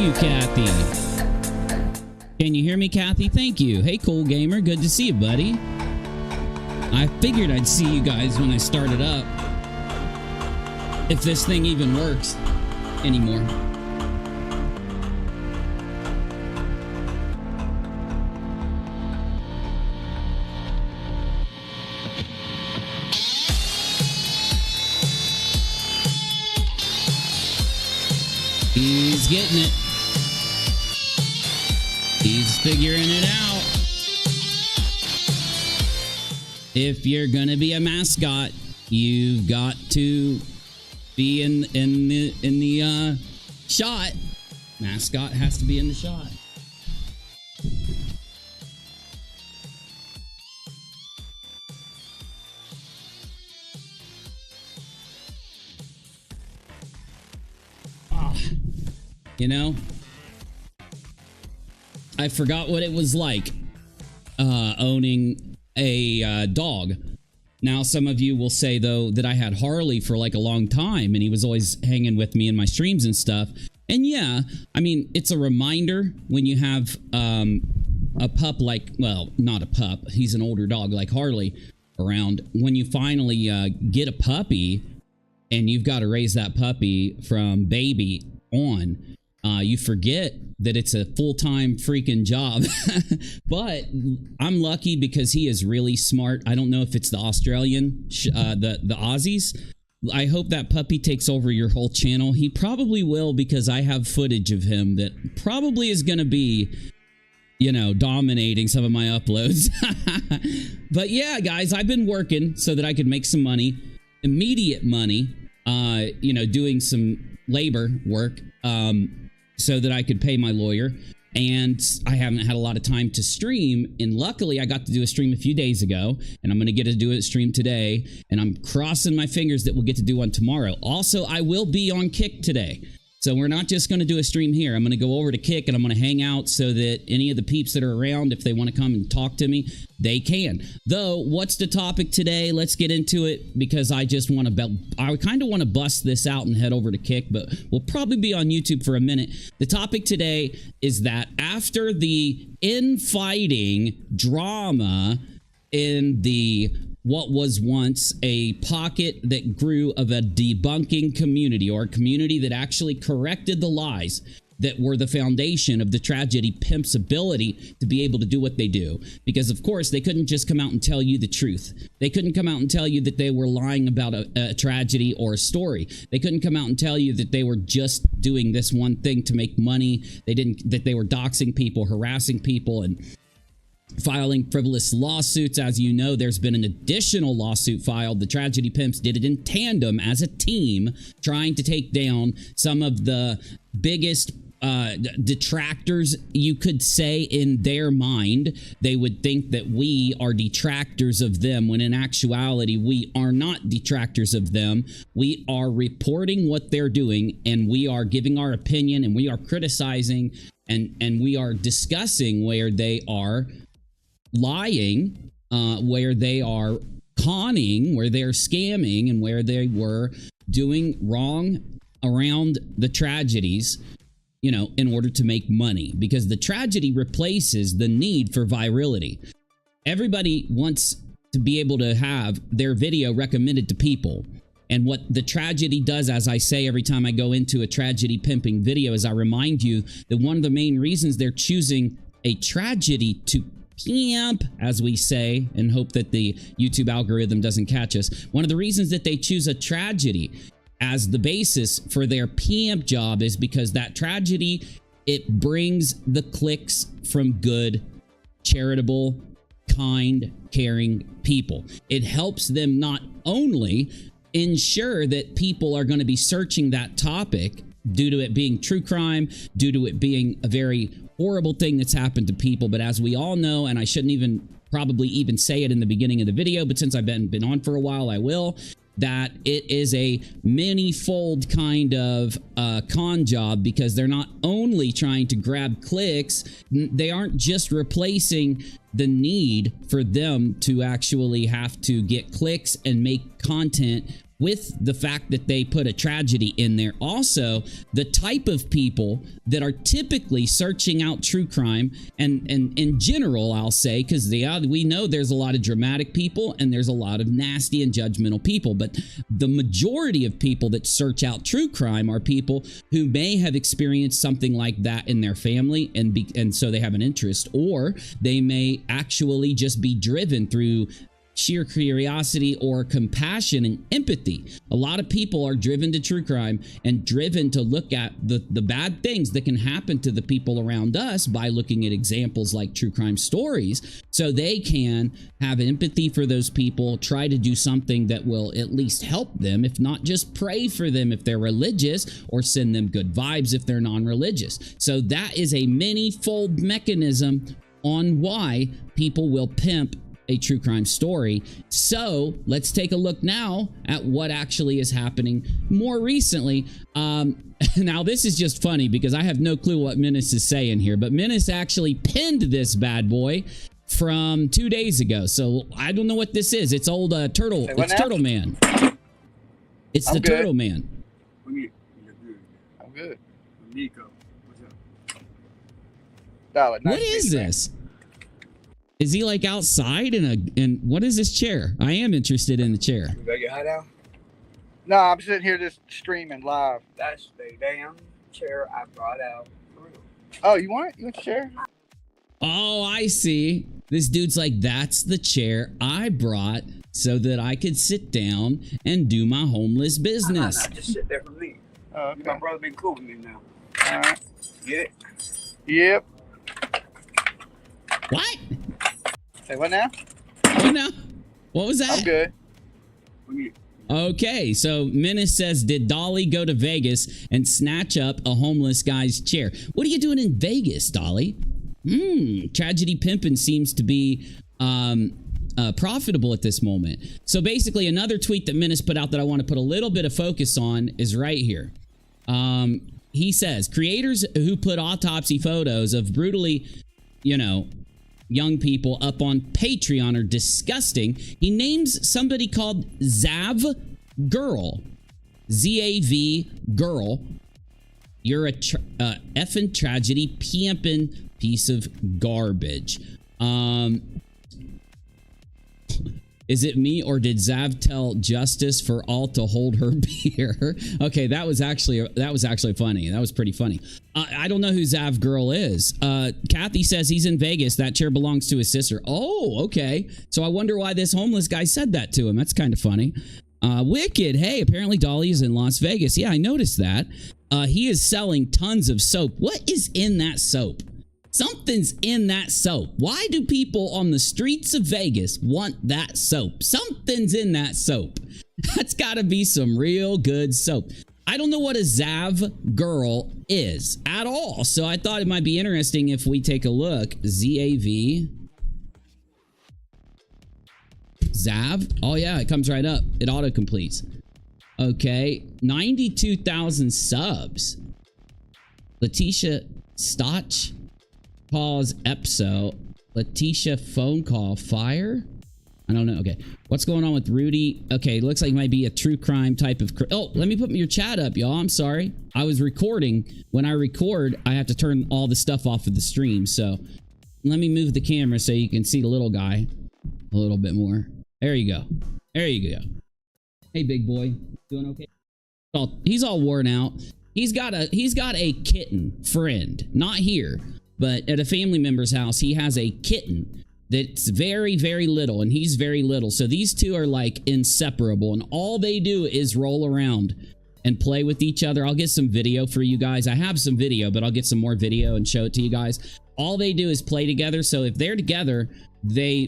you, Kathy. Can you hear me, Kathy? Thank you. Hey, Cool Gamer. Good to see you, buddy. I figured I'd see you guys when I started up. If this thing even works anymore. He's getting it. He's figuring it out. If you're gonna be a mascot, you've got to be in the shot. Mascot has to be in the shot. You know, I forgot what it was like owning a dog. Now, some of you will say, though, that I had Harley for like a long time and he was always hanging with me in my streams and stuff. And yeah, I mean, it's a reminder when you have a pup like, well, not a pup, he's an older dog like Harley around. When you finally get a puppy and you've got to raise that puppy from baby on, you forget that it's a full-time freaking job. But I'm lucky because he is really smart. I don't know if it's the Australian, the Aussies. I hope that puppy takes over your whole channel. He probably will, because I have footage of him that probably is going to be, you know, dominating some of my uploads. But yeah, guys, I've been working so that I could make some money, immediate money, you know, doing some labor work, so that I could pay my lawyer. And I haven't had a lot of time to stream, and luckily I got to do a stream a few days ago, and I'm going to get to do a stream today, and I'm crossing my fingers that we'll get to do one tomorrow. Also, I will be on Kick today. So we're not just going to do a stream here. I'm going to go over to Kick and I'm going to hang out so that any of the peeps that are around, if they want to come and talk to me, they can. Though, what's the topic today? Let's get into it, because I just want to, I kind of want to bust this out and head over to Kick, but we'll probably be on YouTube for a minute. The topic today is that after the infighting drama in the what was once a pocket that grew of a debunking community, or a community that actually corrected the lies that were the foundation of the Tragedy Pimp's ability to be able to do what they do. Because, of course, they couldn't just come out and tell you the truth. They couldn't come out and tell you that they were lying about a tragedy or a story. They couldn't come out and tell you that they were just doing this one thing to make money. They didn't, that they were doxing people, harassing people, and filing frivolous lawsuits. As you know, there's been an additional lawsuit filed. The Tragedy Pimps did it in tandem as a team, trying to take down some of the biggest detractors, you could say, in their mind. They would think that we are detractors of them, when in actuality we are not detractors of them. We are reporting what they're doing, and we are giving our opinion, and we are criticizing, and we are discussing where they are lying, where they are conning, where they're scamming, and where they were doing wrong around the tragedies, you know, in order to make money. Because the tragedy replaces the need for virality. Everybody wants to be able to have their video recommended to people. And what the tragedy does, as I say every time I go into a tragedy pimping video, is I remind you that one of the main reasons they're choosing a tragedy to pimp, as we say, and hope that the YouTube algorithm doesn't catch us. One of the reasons that they choose a tragedy as the basis for their pimp job is because that tragedy, it brings the clicks from good, charitable, kind, caring people. It helps them not only ensure that people are going to be searching that topic due to it being true crime, due to it being a very horrible thing that's happened to people, but as we all know, and I shouldn't even probably even say it in the beginning of the video, but since I've been on for a while, I will, that it is a many-fold kind of con job, because they're not only trying to grab clicks, they aren't just replacing the need for them to actually have to get clicks and make content with the fact that they put a tragedy in there. Also, the type of people that are typically searching out true crime, and in general, I'll say, because we know there's a lot of dramatic people and there's a lot of nasty and judgmental people, but the majority of people that search out true crime are people who may have experienced something like that in their family, and so they have an interest, or they may actually just be driven through sheer curiosity or compassion and empathy. A lot of people are driven to true crime and driven to look at the bad things that can happen to the people around us by looking at examples like true crime stories, so they can have empathy for those people, try to do something that will at least help them, if not just pray for them if they're religious, or send them good vibes if they're non-religious. So that is a many-fold mechanism on why people will pimp a true crime story. So let's take a look now at what actually is happening more recently. Now this is just funny because I have no clue what Menace is saying here, but Menace actually pinned this bad boy from 2 days ago. So I don't know what this is. It's old Turtle. It's Turtle Man. It's the Turtle Man. I'm good. Nico, what's up? What is this? Is he like outside in what is this chair? I am interested in the chair. You better get high now? No, I'm sitting here just streaming live. That's the damn chair I brought out for real. Oh, you want it? You want the chair? Oh, I see. This dude's like, that's the chair I brought so that I could sit down and do my homeless business. Nah, just sit there for me. Oh, okay. My brother been cool with me now. All right. Get it? Yep. What? Say what now? What now? What was that? I'm good. Okay, so Menace says, did Dolly go to Vegas and snatch up a homeless guy's chair? What are you doing in Vegas, Dolly? Tragedy pimping seems to be profitable at this moment. So basically, another tweet that Menace put out that I want to put a little bit of focus on is right here. He says, creators who put autopsy photos of brutally, young people up on Patreon are disgusting. He names somebody called Zav Girl. Z-A-V Girl. You're a effing tragedy pimping piece of garbage. Is it me, or did Zav tell Justice for all to hold her beer? Okay, that was actually funny. That was pretty funny. I don't know who Zav Girl is. Kathy says he's in Vegas. That chair belongs to his sister. Oh, okay. So I wonder why this homeless guy said that to him. That's kind of funny. Wicked. Hey, apparently Dolly is in Las Vegas. Yeah, I noticed that. He is selling tons of soap. What is in that soap? Something's in that soap. Why do people on the streets of Vegas want that soap? Something's in that soap. That's got to be some real good soap. I don't know what a Zav Girl is at all, so I thought it might be interesting if we take a look. Z-A-V. Zav? Oh yeah, it comes right up. It auto-completes. Okay, 92,000 subs. Letitia Stotch. Pause Epso. Letitia phone call fire. I don't know. Okay, what's going on with Rudy? Okay, looks like it might be a true crime type of. Oh, let me put your chat up, y'all. I'm sorry. I was recording. When I record, I have to turn all the stuff off of the stream. So let me move the camera so you can see the little guy a little bit more. There you go. There you go. Hey, big boy, doing okay? Oh, he's all worn out. He's got a kitten friend, not here. But at a family member's house, he has a kitten that's very, very little, and he's very little. So these two are like inseparable, and all they do is roll around and play with each other. I'll get some video for you guys. I have some video, but I'll get some more video and show it to you guys. All they do is play together. So if they're together, they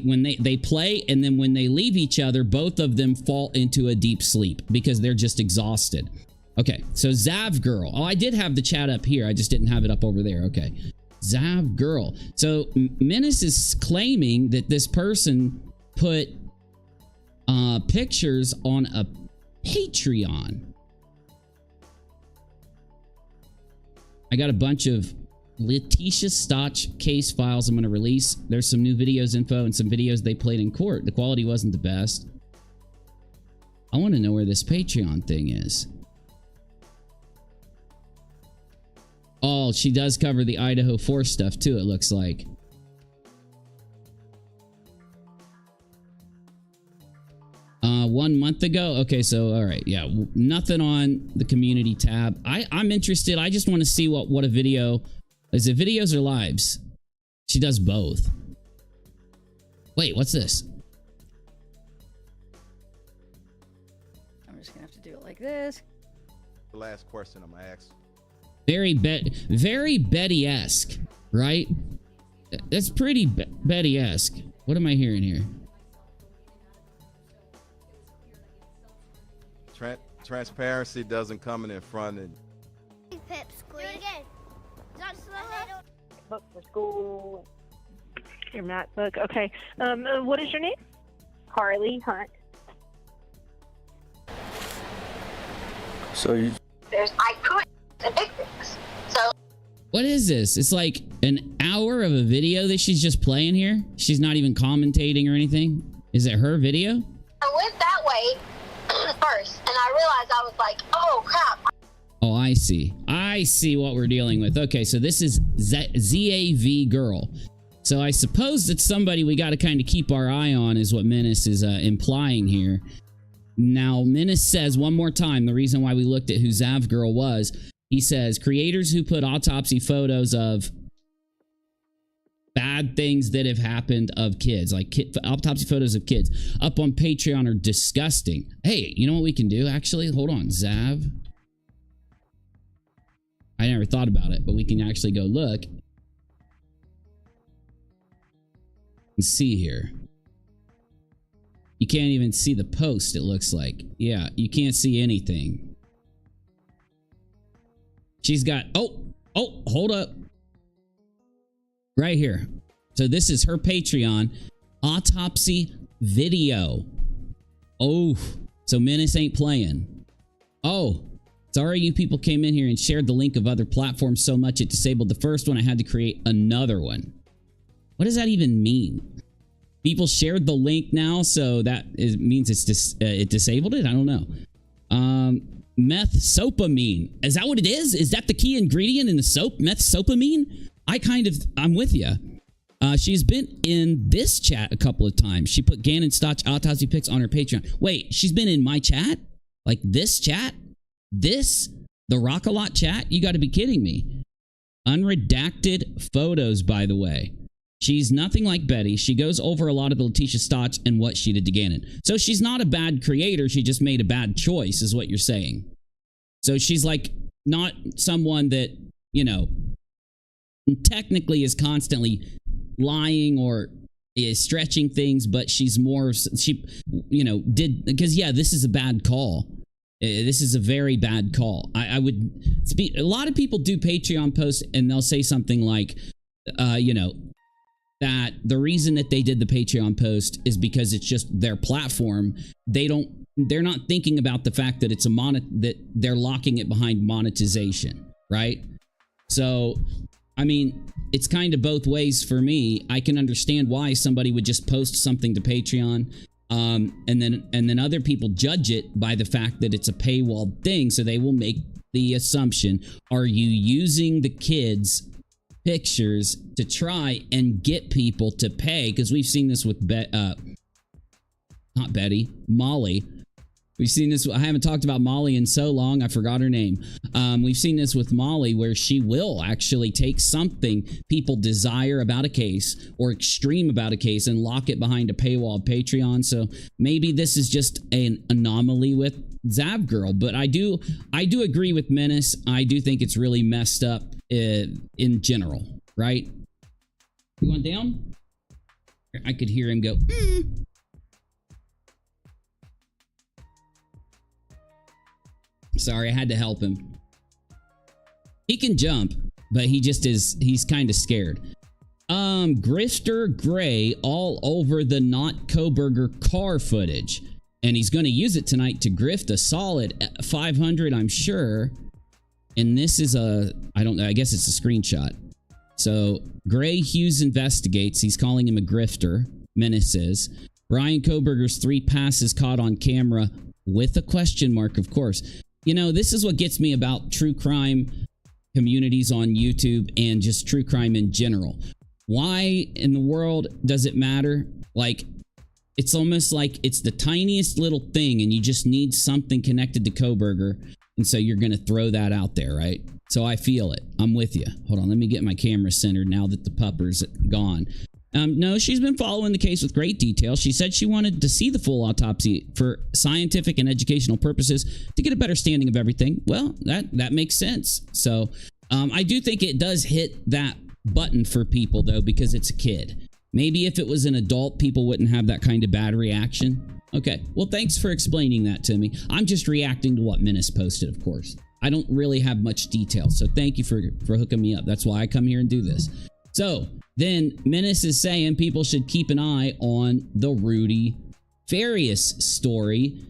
play, and then when they leave each other, both of them fall into a deep sleep because they're just exhausted. Okay, so Zav Girl. Oh, I did have the chat up here. I just didn't have it up over there. Okay. Zav Girl. So Menace is claiming that this person put pictures on a Patreon. I got a bunch of Letitia Stotch case files I'm going to release. There's some new videos info and some videos they played in court. The quality wasn't the best. I want to know where this Patreon thing is. Oh, she does cover the Idaho 4 stuff too, it looks like. One month ago. Okay, so all right, yeah, nothing on the community tab. I'm interested. I just want to see what a video is. It videos or lives? She does both. Wait, what's this? I'm just gonna have to do it like this. The last question I'm gonna ask. Very Betty-esque, right? That's pretty Betty-esque. What am I hearing here? Transparency doesn't come in front and book for school. Your MacBook. Okay. What is your name? Harley Hunt. So you. I could pick things. So. What is this? It's like an hour of a video that she's just playing here. She's not even commentating or anything. Is it her video? I went that way first, and I realized I was like, oh crap. Oh, I see. I see what we're dealing with. Okay, so this is ZAV Girl. So I suppose that's somebody we got to kind of keep our eye on, is what Menace is implying here. Now, Menace says one more time, the reason why we looked at who Zav Girl was, he says, creators who put autopsy photos of bad things that have happened of kids, like autopsy photos of kids, up on Patreon are disgusting. Hey, you know what we can do, actually? Hold on, Zav. I never thought about it, but we can actually go look and see here. You can't even see the post, it looks like. Yeah, you can't see anything. She's got, oh, hold up. Right here. So this is her Patreon autopsy video. Oh, so Menace ain't playing. Oh, sorry you people came in here and shared the link of other platforms so much it disabled the first one. I had to create another one. What does that even mean? People shared the link now, so that means it disabled it? I don't know. Methsopamine. Is that what it is? Is that the key ingredient in the soap? Methsopamine? I'm with you. She's been in this chat a couple of times. She put Gannon Stotch autopsy pics on her Patreon. Wait, she's been in my chat? Like this chat? This? The rockAlot chat? You got to be kidding me. Unredacted photos, by the way. She's nothing like Betty. She goes over a lot of the Letitia Stotch and what she did to Gannon. So she's not a bad creator. She just made a bad choice, is what you're saying. So she's like not someone that, you know, technically is constantly lying or is stretching things, but she's more, she, you know, did, because yeah, this is a bad call. This is a very bad call. I would speak, a lot of people do Patreon posts and they'll say something like, you know, that the reason that they did the Patreon post is because it's just their platform. They're not thinking about the fact that it's that they're locking it behind monetization, right? So, I mean, it's kind of both ways for me. I can understand why somebody would just post something to Patreon, and then other people judge it by the fact that it's a paywall thing, so they will make the assumption, are you using the kids' pictures to try and get people to pay? Because we've seen this with not Betty, Molly. We've seen this. I haven't talked about Molly in so long, I forgot her name. We've seen this with Molly, where she will actually take something people desire about a case or extreme about a case and lock it behind a paywall of Patreon. So maybe this is just an anomaly with Zav Girl, but I do agree with Menace. I do think it's really messed up in general, right? You went down? I could hear him go, Sorry, I had to help him. He can jump, but he's kind of scared. Grifter Gray all over the Not Koberger car footage. And he's going to use it tonight to grift a solid 500, I'm sure. And this is I don't know, I guess it's a screenshot. So, Gray Hughes investigates. He's calling him a grifter. Menace is. Ryan Koberger's 3 passes caught on camera with a question mark, of course. You know, this is what gets me about true crime communities on YouTube and just true crime in general. Why in the world does it matter? Like, it's almost like it's the tiniest little thing and you just need something connected to Kohberger. And so you're going to throw that out there, right? So I feel it. I'm with you. Hold on. Let me get my camera centered now that the pupper's gone. No, she's been following the case with great detail. She said she wanted to see the full autopsy for scientific and educational purposes to get a better standing of everything. Well, that makes sense. So I do think it does hit that button for people, though, because it's a kid. Maybe if it was an adult, people wouldn't have that kind of bad reaction. Okay, well, thanks for explaining that to me. I'm just reacting to what Menace posted, of course. I don't really have much detail, so thank you for hooking me up. That's why I come here and do this. So then Menace is saying people should keep an eye on the Rudy Farias story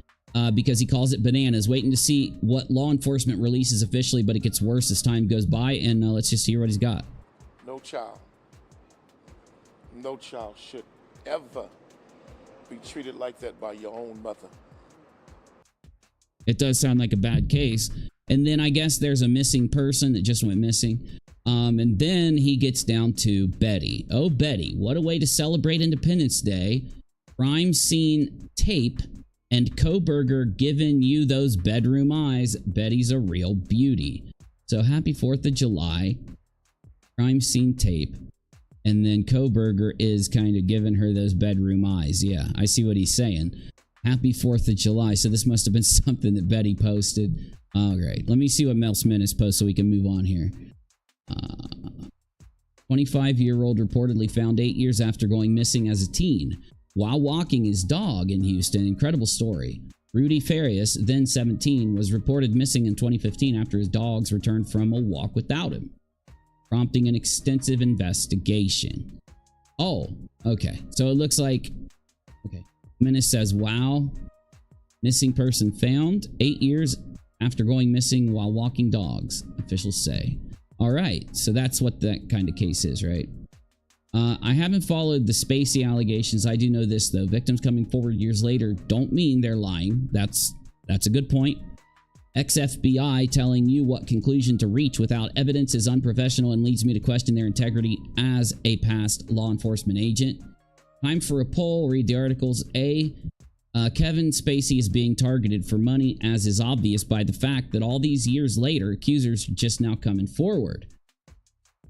because he calls it bananas, waiting to see what law enforcement releases officially, but it gets worse as time goes by, and let's just hear what he's got. No child should ever be treated like that by your own mother. It does sound like a bad case. And then I guess there's a missing person that just went missing. And then he gets down to Betty. Oh, Betty, what a way to celebrate Independence Day. Crime scene tape and Kohberger giving you those bedroom eyes. Betty's a real beauty. So happy 4th of July. Crime scene tape. And then Kohberger is kind of giving her those bedroom eyes. Yeah, I see what he's saying. Happy 4th of July. So this must have been something that Betty posted. All right, let me see what Mel Menace posts so we can move on here. 25-year-old reportedly found 8 years after going missing as a teen while walking his dog in Houston. Incredible story. Rudy Farias, then 17, was reported missing in 2015 after his dogs returned from a walk without him, prompting an extensive investigation. Oh, okay. So it looks like... Okay. Menace says, wow. Missing person found 8 years after going missing while walking dogs, officials say. All right. So that's what that kind of case is, right? I haven't followed the Spacey allegations. I do know this, though. Victims coming forward years later don't mean they're lying. That's a good point. Ex-FBI telling you what conclusion to reach without evidence is unprofessional and leads me to question their integrity as a past law enforcement agent. Time for a poll. Read the articles. Kevin Spacey is being targeted for money, as is obvious by the fact that all these years later, accusers are just now coming forward.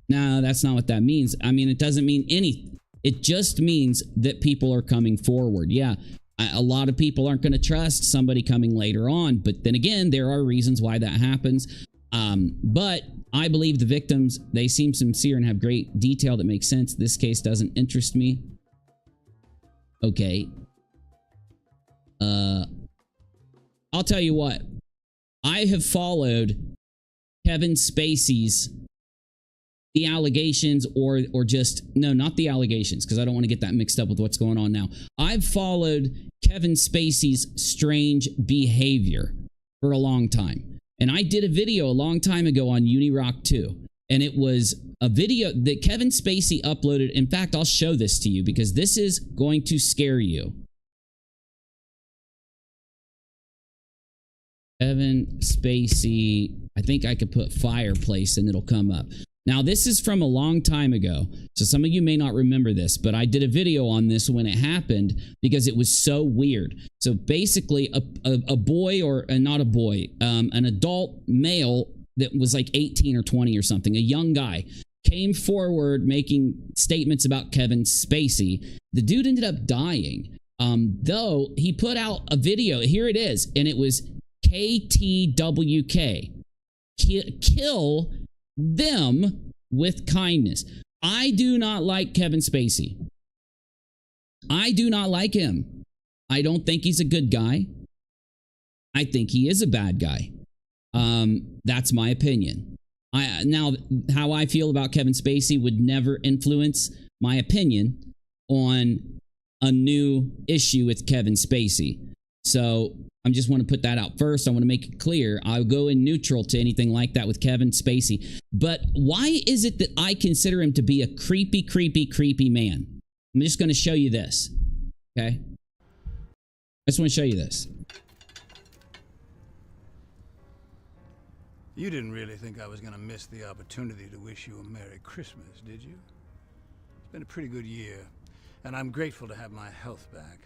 No, that's not what that means. I mean, it doesn't mean anything. It just means that people are coming forward. Yeah, a lot of people aren't going to trust somebody coming later on. But then again, there are reasons why that happens. But I believe the victims, they seem sincere and have great detail that makes sense. This case doesn't interest me. Okay. I'll tell you what. I have followed Kevin Spacey's the allegations or just no, not the allegations, because I don't want to get that mixed up with what's going on now. I've followed Kevin Spacey's strange behavior for a long time. And I did a video a long time ago on UNIRock 2. And it was a video that Kevin Spacey uploaded. In fact, I'll show this to you because this is going to scare you. Kevin Spacey, I think I could put fireplace and it'll come up. Now, this is from a long time ago, so some of you may not remember this, but I did a video on this when it happened because it was so weird. So basically, a boy, or not a boy, an adult male that was like 18 or 20 or something, a young guy, came forward making statements about Kevin Spacey. The dude ended up dying, though he put out a video. Here it is, and it was KTWK. Kill them with kindness. I do not like Kevin Spacey. I do not like him. I don't think he's a good guy. I think he is a bad guy. That's my opinion. Now, how I feel about Kevin Spacey would never influence my opinion on a new issue with Kevin Spacey. So I just want to put that out first. I want to make it clear. I'll go in neutral to anything like that with Kevin Spacey. But why is it that I consider him to be a creepy, creepy, creepy man? I'm just going to show you this. Okay? I just want to show you this. You didn't really think I was going to miss the opportunity to wish you a Merry Christmas, did you? It's been a pretty good year, and I'm grateful to have my health back.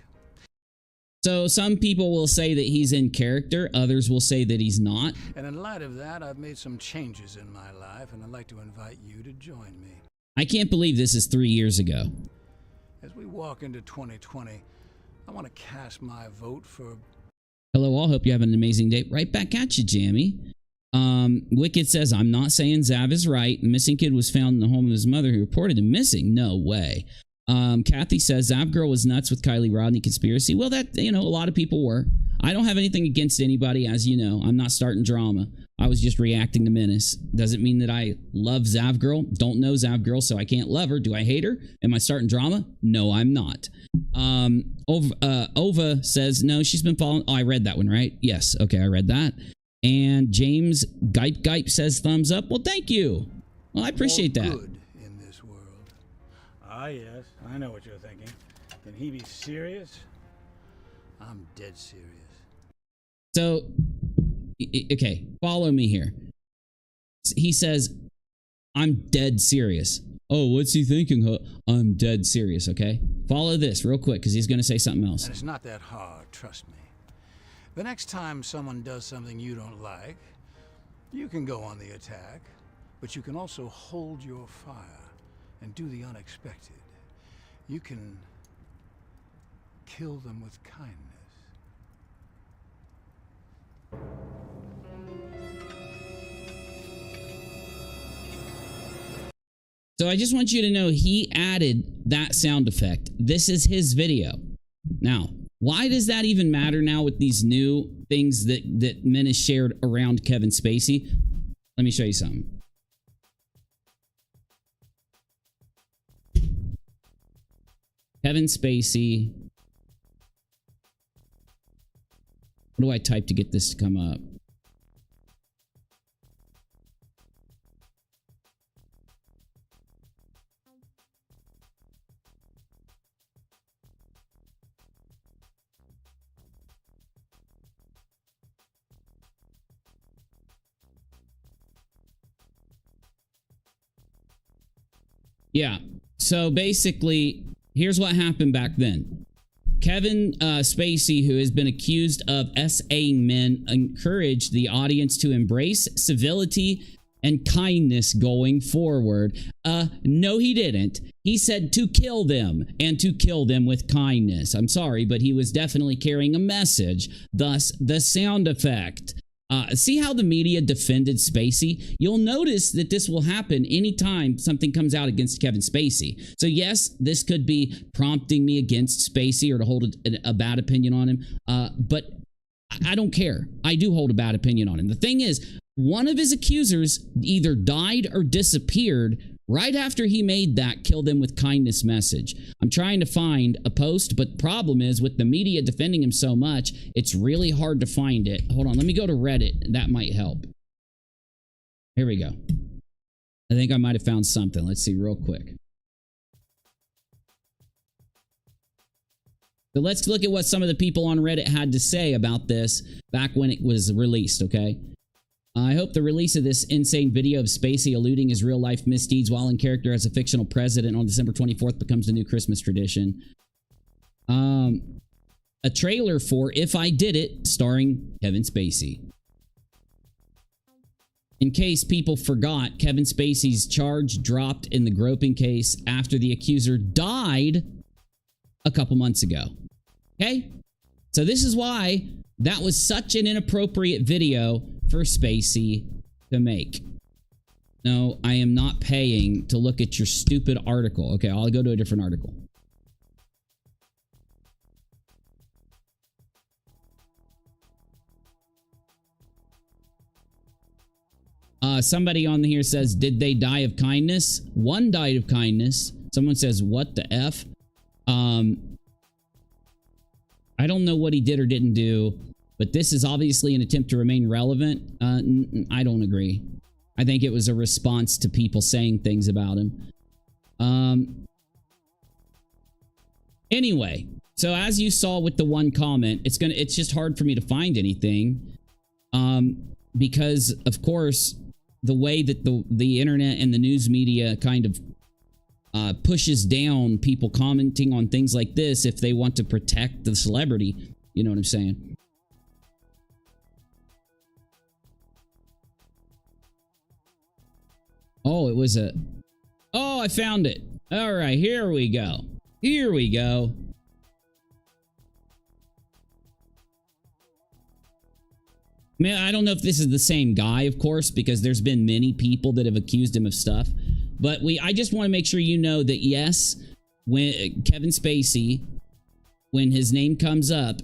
So some people will say that he's in character, others will say that he's not. And in light of that, I've made some changes in my life, and I'd like to invite you to join me. I can't believe this is 3 years ago. As we walk into 2020, I want to cast my vote for... Hello all, hope you have an amazing day. Right back at you, Jammy. Wicked says, I'm not saying Zav is right. The missing kid was found in the home of his mother who reported him missing. No way. Kathy says, Zav Girl was nuts with Kylie Rodney conspiracy. Well, that, you know, a lot of people were. I don't have anything against anybody, as you know. I'm not starting drama. I was just reacting to Menace. Doesn't mean that I love Zav Girl. Don't know Zav Girl, so I can't love her. Do I hate her? Am I starting drama? No, I'm not. Ova says, no, she's been following. Oh, I read that one, right? Yes. Okay, I read that. And James Gipe says thumbs up. Well, thank you. Well, I appreciate that. Good in this world. Ah, yes. I know what you're thinking. Can he be serious? I'm dead serious. So, okay, follow me here. He says, I'm dead serious. Oh, what's he thinking? Huh? I'm dead serious, okay? Follow this real quick because he's going to say something else. And it's not that hard, trust me. The next time someone does something you don't like, you can go on the attack, but you can also hold your fire and do the unexpected. You can kill them with kindness. So I just want you to know he added that sound effect. This is his video. Now, why does that even matter now with these new things that Menace shared around Kevin Spacey? Let me show you something. Kevin Spacey. What do I type to get this to come up? Yeah. So basically, here's what happened back then. Kevin Spacey, who has been accused of SAing men, encouraged the audience to embrace civility and kindness going forward. No, he didn't. He said to kill them and to kill them with kindness. I'm sorry, but he was definitely carrying a message. Thus, the sound effect. See how the media defended Spacey? You'll notice that this will happen anytime something comes out against Kevin Spacey. So yes, this could be prompting me against Spacey or to hold a bad opinion on him. But I don't care. I do hold a bad opinion on him. The thing is, one of his accusers either died or disappeared right after he made that kill them with kindness message. I'm trying to find a post, but the problem is with the media defending him so much, it's really hard to find it. Hold on, let me go to Reddit. That might help. Here we go. I think I might have found something. Let's see real quick. So let's look at what some of the people on Reddit had to say about this back when it was released, okay? I hope the release of this insane video of Spacey eluding his real-life misdeeds while in character as a fictional president on December 24th becomes the new Christmas tradition. A trailer for If I Did It, starring Kevin Spacey. In case people forgot, Kevin Spacey's charge dropped in the groping case after the accuser died a couple months ago. Okay? So this is why that was such an inappropriate video for Spacey to make. No, I am not paying to look at your stupid article. Okay, I'll go to a different article. Somebody on here says, did they die of kindness? One died of kindness. Someone says, what the F? I don't know what he did or didn't do, but this is obviously an attempt to remain relevant. I don't agree. I think it was a response to people saying things about him. Anyway, so as you saw with the one comment, it's just hard for me to find anything. because of course the way that the internet and the news media kind of pushes down people commenting on things like this if they want to protect the celebrity. You know what I'm saying? Oh, it was a... Oh, I found it. All right, here we go. Here we go. Man, I don't know if this is the same guy, of course, because there's been many people that have accused him of stuff. But I just want to make sure you know that, yes, when Kevin Spacey, when his name comes up,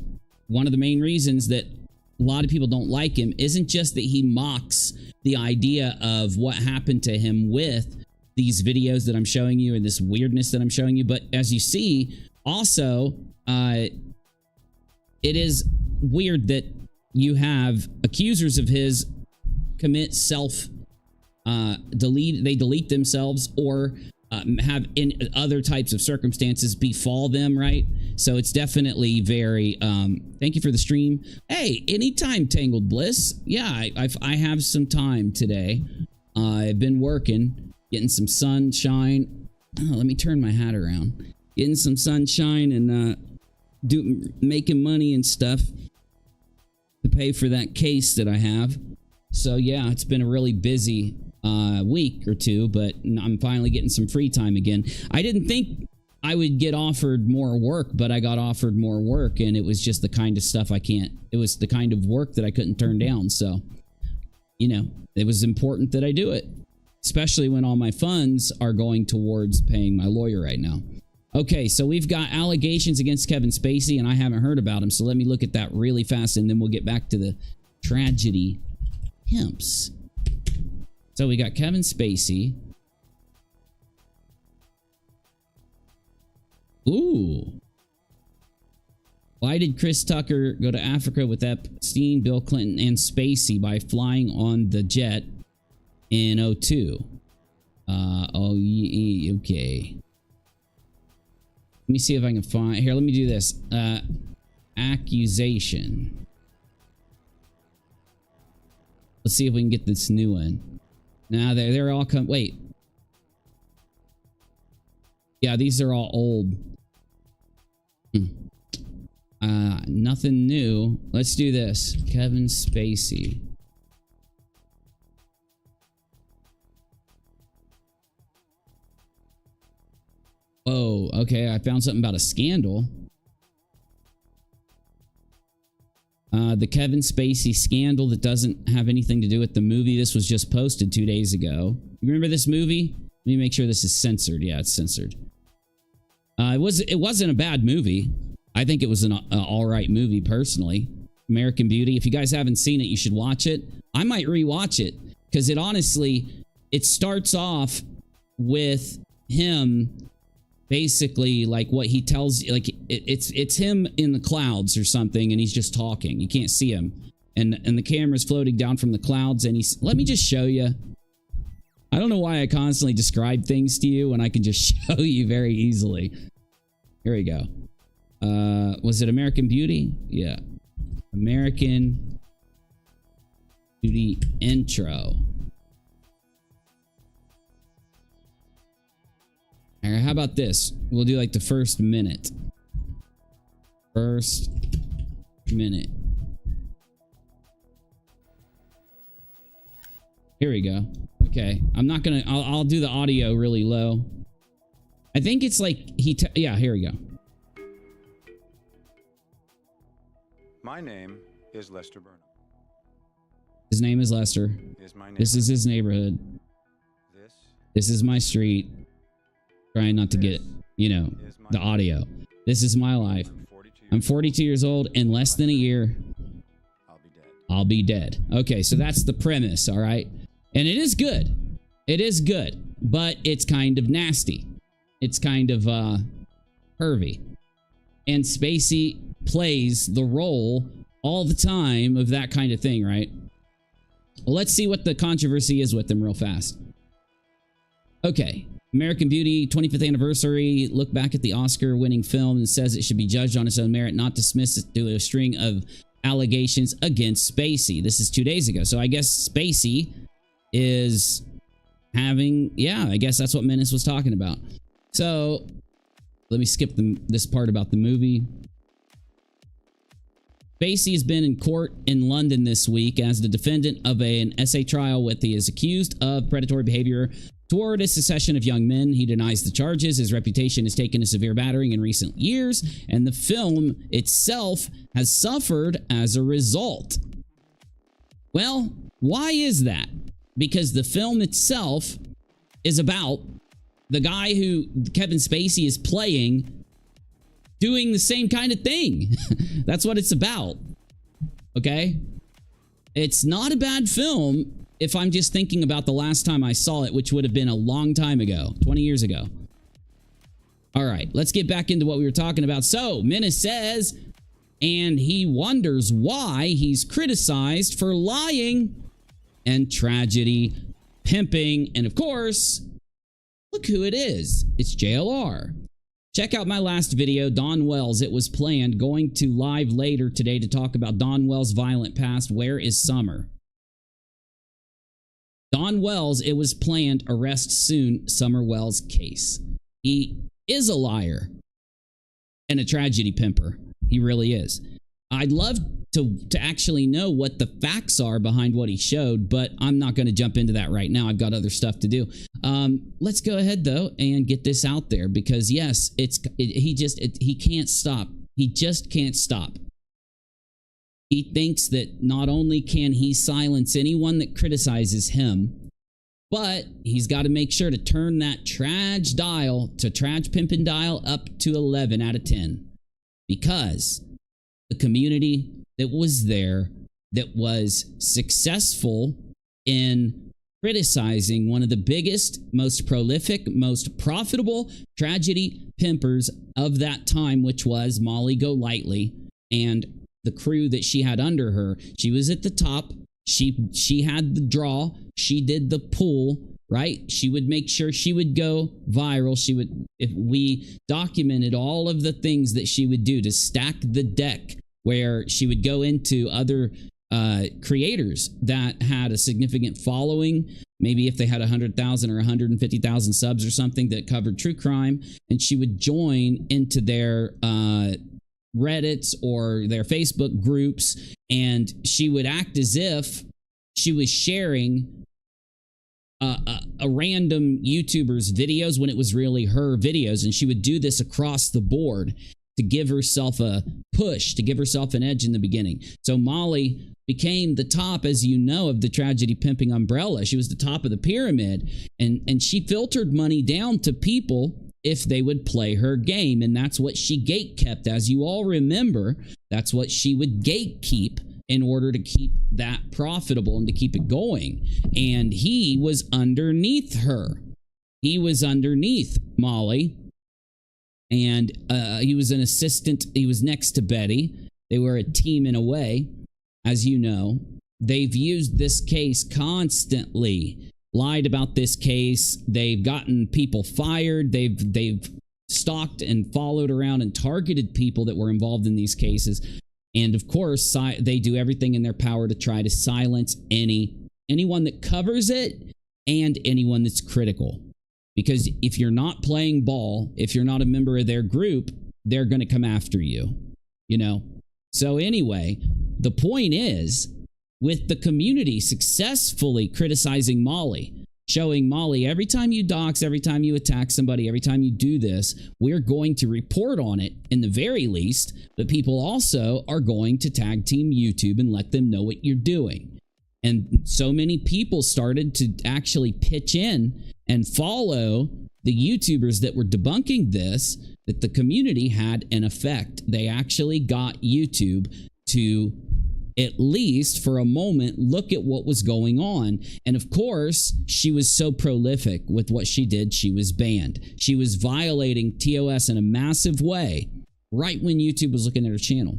one of the main reasons that a lot of people don't like him isn't just that he mocks the idea of what happened to him with these videos that I'm showing you and this weirdness that I'm showing you. But as you see, also, it is weird that you have accusers of his commit delete themselves or have in other types of circumstances befall them, right? So it's definitely very thank you for the stream. Hey, anytime, Tangled Bliss. Yeah, I have some time today. I've been working, getting some sunshine. Oh, let me turn my hat around. Getting some sunshine and making money and stuff to pay for that case that I have. So yeah, it's been a really busy week or two, but I'm finally getting some free time again. I didn't think I would get offered more work, but I got offered more work, and it was just the kind of stuff it was the kind of work that I couldn't turn down. So, you know, it was important that I do it, especially when all my funds are going towards paying my lawyer right now. Okay, so we've got allegations against Kevin Spacey, and I haven't heard about him, so let me look at that really fast, and then we'll get back to the tragedy pimps. So we got Kevin Spacey. Ooh. Why did Chris Tucker go to Africa with Epstein, Bill Clinton, and Spacey by flying on the jet in 2002? Okay. Let me see if I can find... Here, let me do this. Accusation. Let's see if we can get this new one. Now, they're all... Wait. Yeah, these are all old. Nothing new. Let's do this. Kevin Spacey. Oh, okay. I found something about a scandal. The Kevin Spacey scandal that doesn't have anything to do with the movie. This was just posted 2 days ago. You remember this movie? Let me make sure this is censored. Yeah, it's censored. It wasn't a bad movie. I think it was an all right movie, personally. American Beauty. If you guys haven't seen it, you should watch it. I might rewatch it because it starts off with him basically like what he tells, like it's him in the clouds or something, and he's just talking. You can't see him, and the camera's floating down from the clouds, and let me just show you. I don't know why I constantly describe things to you when I can just show you very easily. Here we go. Was it American Beauty? Yeah. American Beauty intro. All right, how about this? We'll do like the first minute. First minute. Here we go. Okay, I'm not gonna... I'll do the audio really low. I think it's like yeah, here we go. My name is Lester Burnham. His name is Lester. This is his neighborhood. This is my street. Trying not to get, you know, the audio. This is my life. I'm 42 years old. In less than a year, I'll be dead. Okay, so that's the premise, all right? And it is good. It is good, but it's kind of nasty. It's kind of pervy. And Spacey plays the role all the time of that kind of thing, right? Well, let's see what the controversy is with them real fast. Okay. American Beauty, 25th anniversary. Look back at the Oscar-winning film and says it should be judged on its own merit, not dismissed due to a string of allegations against Spacey. This is 2 days ago. So I guess Spacey is having, yeah, I guess that's what Menace was talking about. So let me skip this part about the movie. Spacey has been in court in London this week as the defendant of an SA trial with he is accused of predatory behavior toward a succession of young men. He denies the charges. His reputation has taken a severe battering in recent years, and the film itself has suffered as a result. Well, why is that? Because the film itself is about the guy who Kevin Spacey is playing doing the same kind of thing. That's what it's about. Okay? It's not a bad film if I'm just thinking about the last time I saw it, which would have been a long time ago, 20 years ago. All right, let's get back into what we were talking about. So, Menace says, and he wonders why he's criticized for lying and tragedy, pimping, and of course, look who it is. It's JLR. Check out my last video, Don Wells. It was planned, going to live later today to talk about Don Wells' violent past. Where is Summer? Don Wells, it was planned, arrest soon, Summer Wells case. He is a liar and a tragedy pimper. He really is. I'd love to actually know what the facts are behind what he showed, but I'm not going to jump into that right now. I've got other stuff to do. Let's go ahead though and get this out there because yes, he can't stop. He just can't stop. He thinks that not only can he silence anyone that criticizes him, but he's got to make sure to turn that TRAJPMP dial up to 11 out of 10 because the community that was there that was successful in criticizing one of the biggest, most prolific, most profitable tragedy pimpers of that time, which was Molly Golightly and the crew that she had under her. She was at the top. She had the draw. She did the pull, right? She would make sure she would go viral. If we documented all of the things that she would do to stack the deck, where she would go into other creators that had a significant following, maybe if they had 100,000 or 150,000 subs or something that covered true crime, and she would join into their Reddits or their Facebook groups, and she would act as if she was sharing a random YouTuber's videos when it was really her videos, and she would do this across the board to give herself a push, to give herself an edge in the beginning. So Molly became the top, as you know, of the tragedy pimping umbrella. She was the top of the pyramid, and she filtered money down to people if they would play her game, and that's what she gatekept. As you all remember, that's what she would gatekeep in order to keep that profitable and to keep it going. And he was underneath her. He was underneath Molly. And he was an assistant. He was next to Betty. They were a team in a way, as you know. They've used this case constantly, lied about this case. They've gotten people fired. They've stalked and followed around and targeted people that were involved in these cases. And of course, they do everything in their power to try to silence anyone that covers it and anyone that's critical. Because if you're not playing ball, if you're not a member of their group, they're going to come after you, you know? So anyway, the point is, with the community successfully criticizing Molly, showing Molly, every time you dox, every time you attack somebody, every time you do this, we're going to report on it in the very least, but people also are going to tag team YouTube and let them know what you're doing. And so many people started to actually pitch in and follow the YouTubers that were debunking this, that the community had an effect. They actually got YouTube to, at least for a moment, look at what was going on. And of course, she was so prolific with what she did, she was banned. She was violating TOS in a massive way right when YouTube was looking at her channel.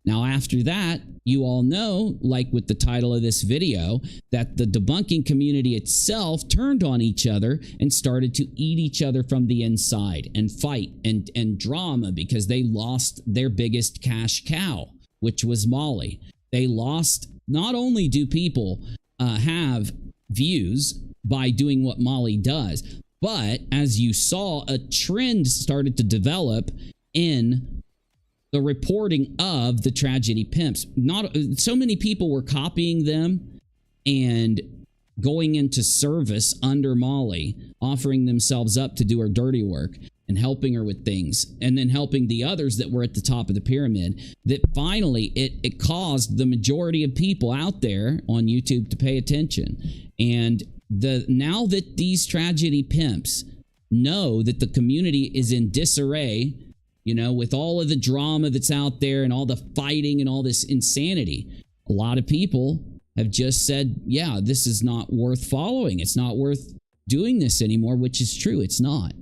Now, after that, you all know, like with the title of this video, that the debunking community itself turned on each other and started to eat each other from the inside and fight and drama because they lost their biggest cash cow, which was Molly. They lost. Not only do people have views by doing what Molly does, but as you saw, a trend started to develop in the reporting of the tragedy pimps. Not so many people were copying them and going into service under Molly, offering themselves up to do her dirty work and helping her with things, and then helping the others that were at the top of the pyramid, that finally it caused the majority of people out there on YouTube to pay attention. And now that these tragedy pimps know that the community is in disarray, you know, with all of the drama that's out there and all the fighting and all this insanity, a lot of people have just said, yeah, this is not worth following. It's not worth doing this anymore, which is true. It's not.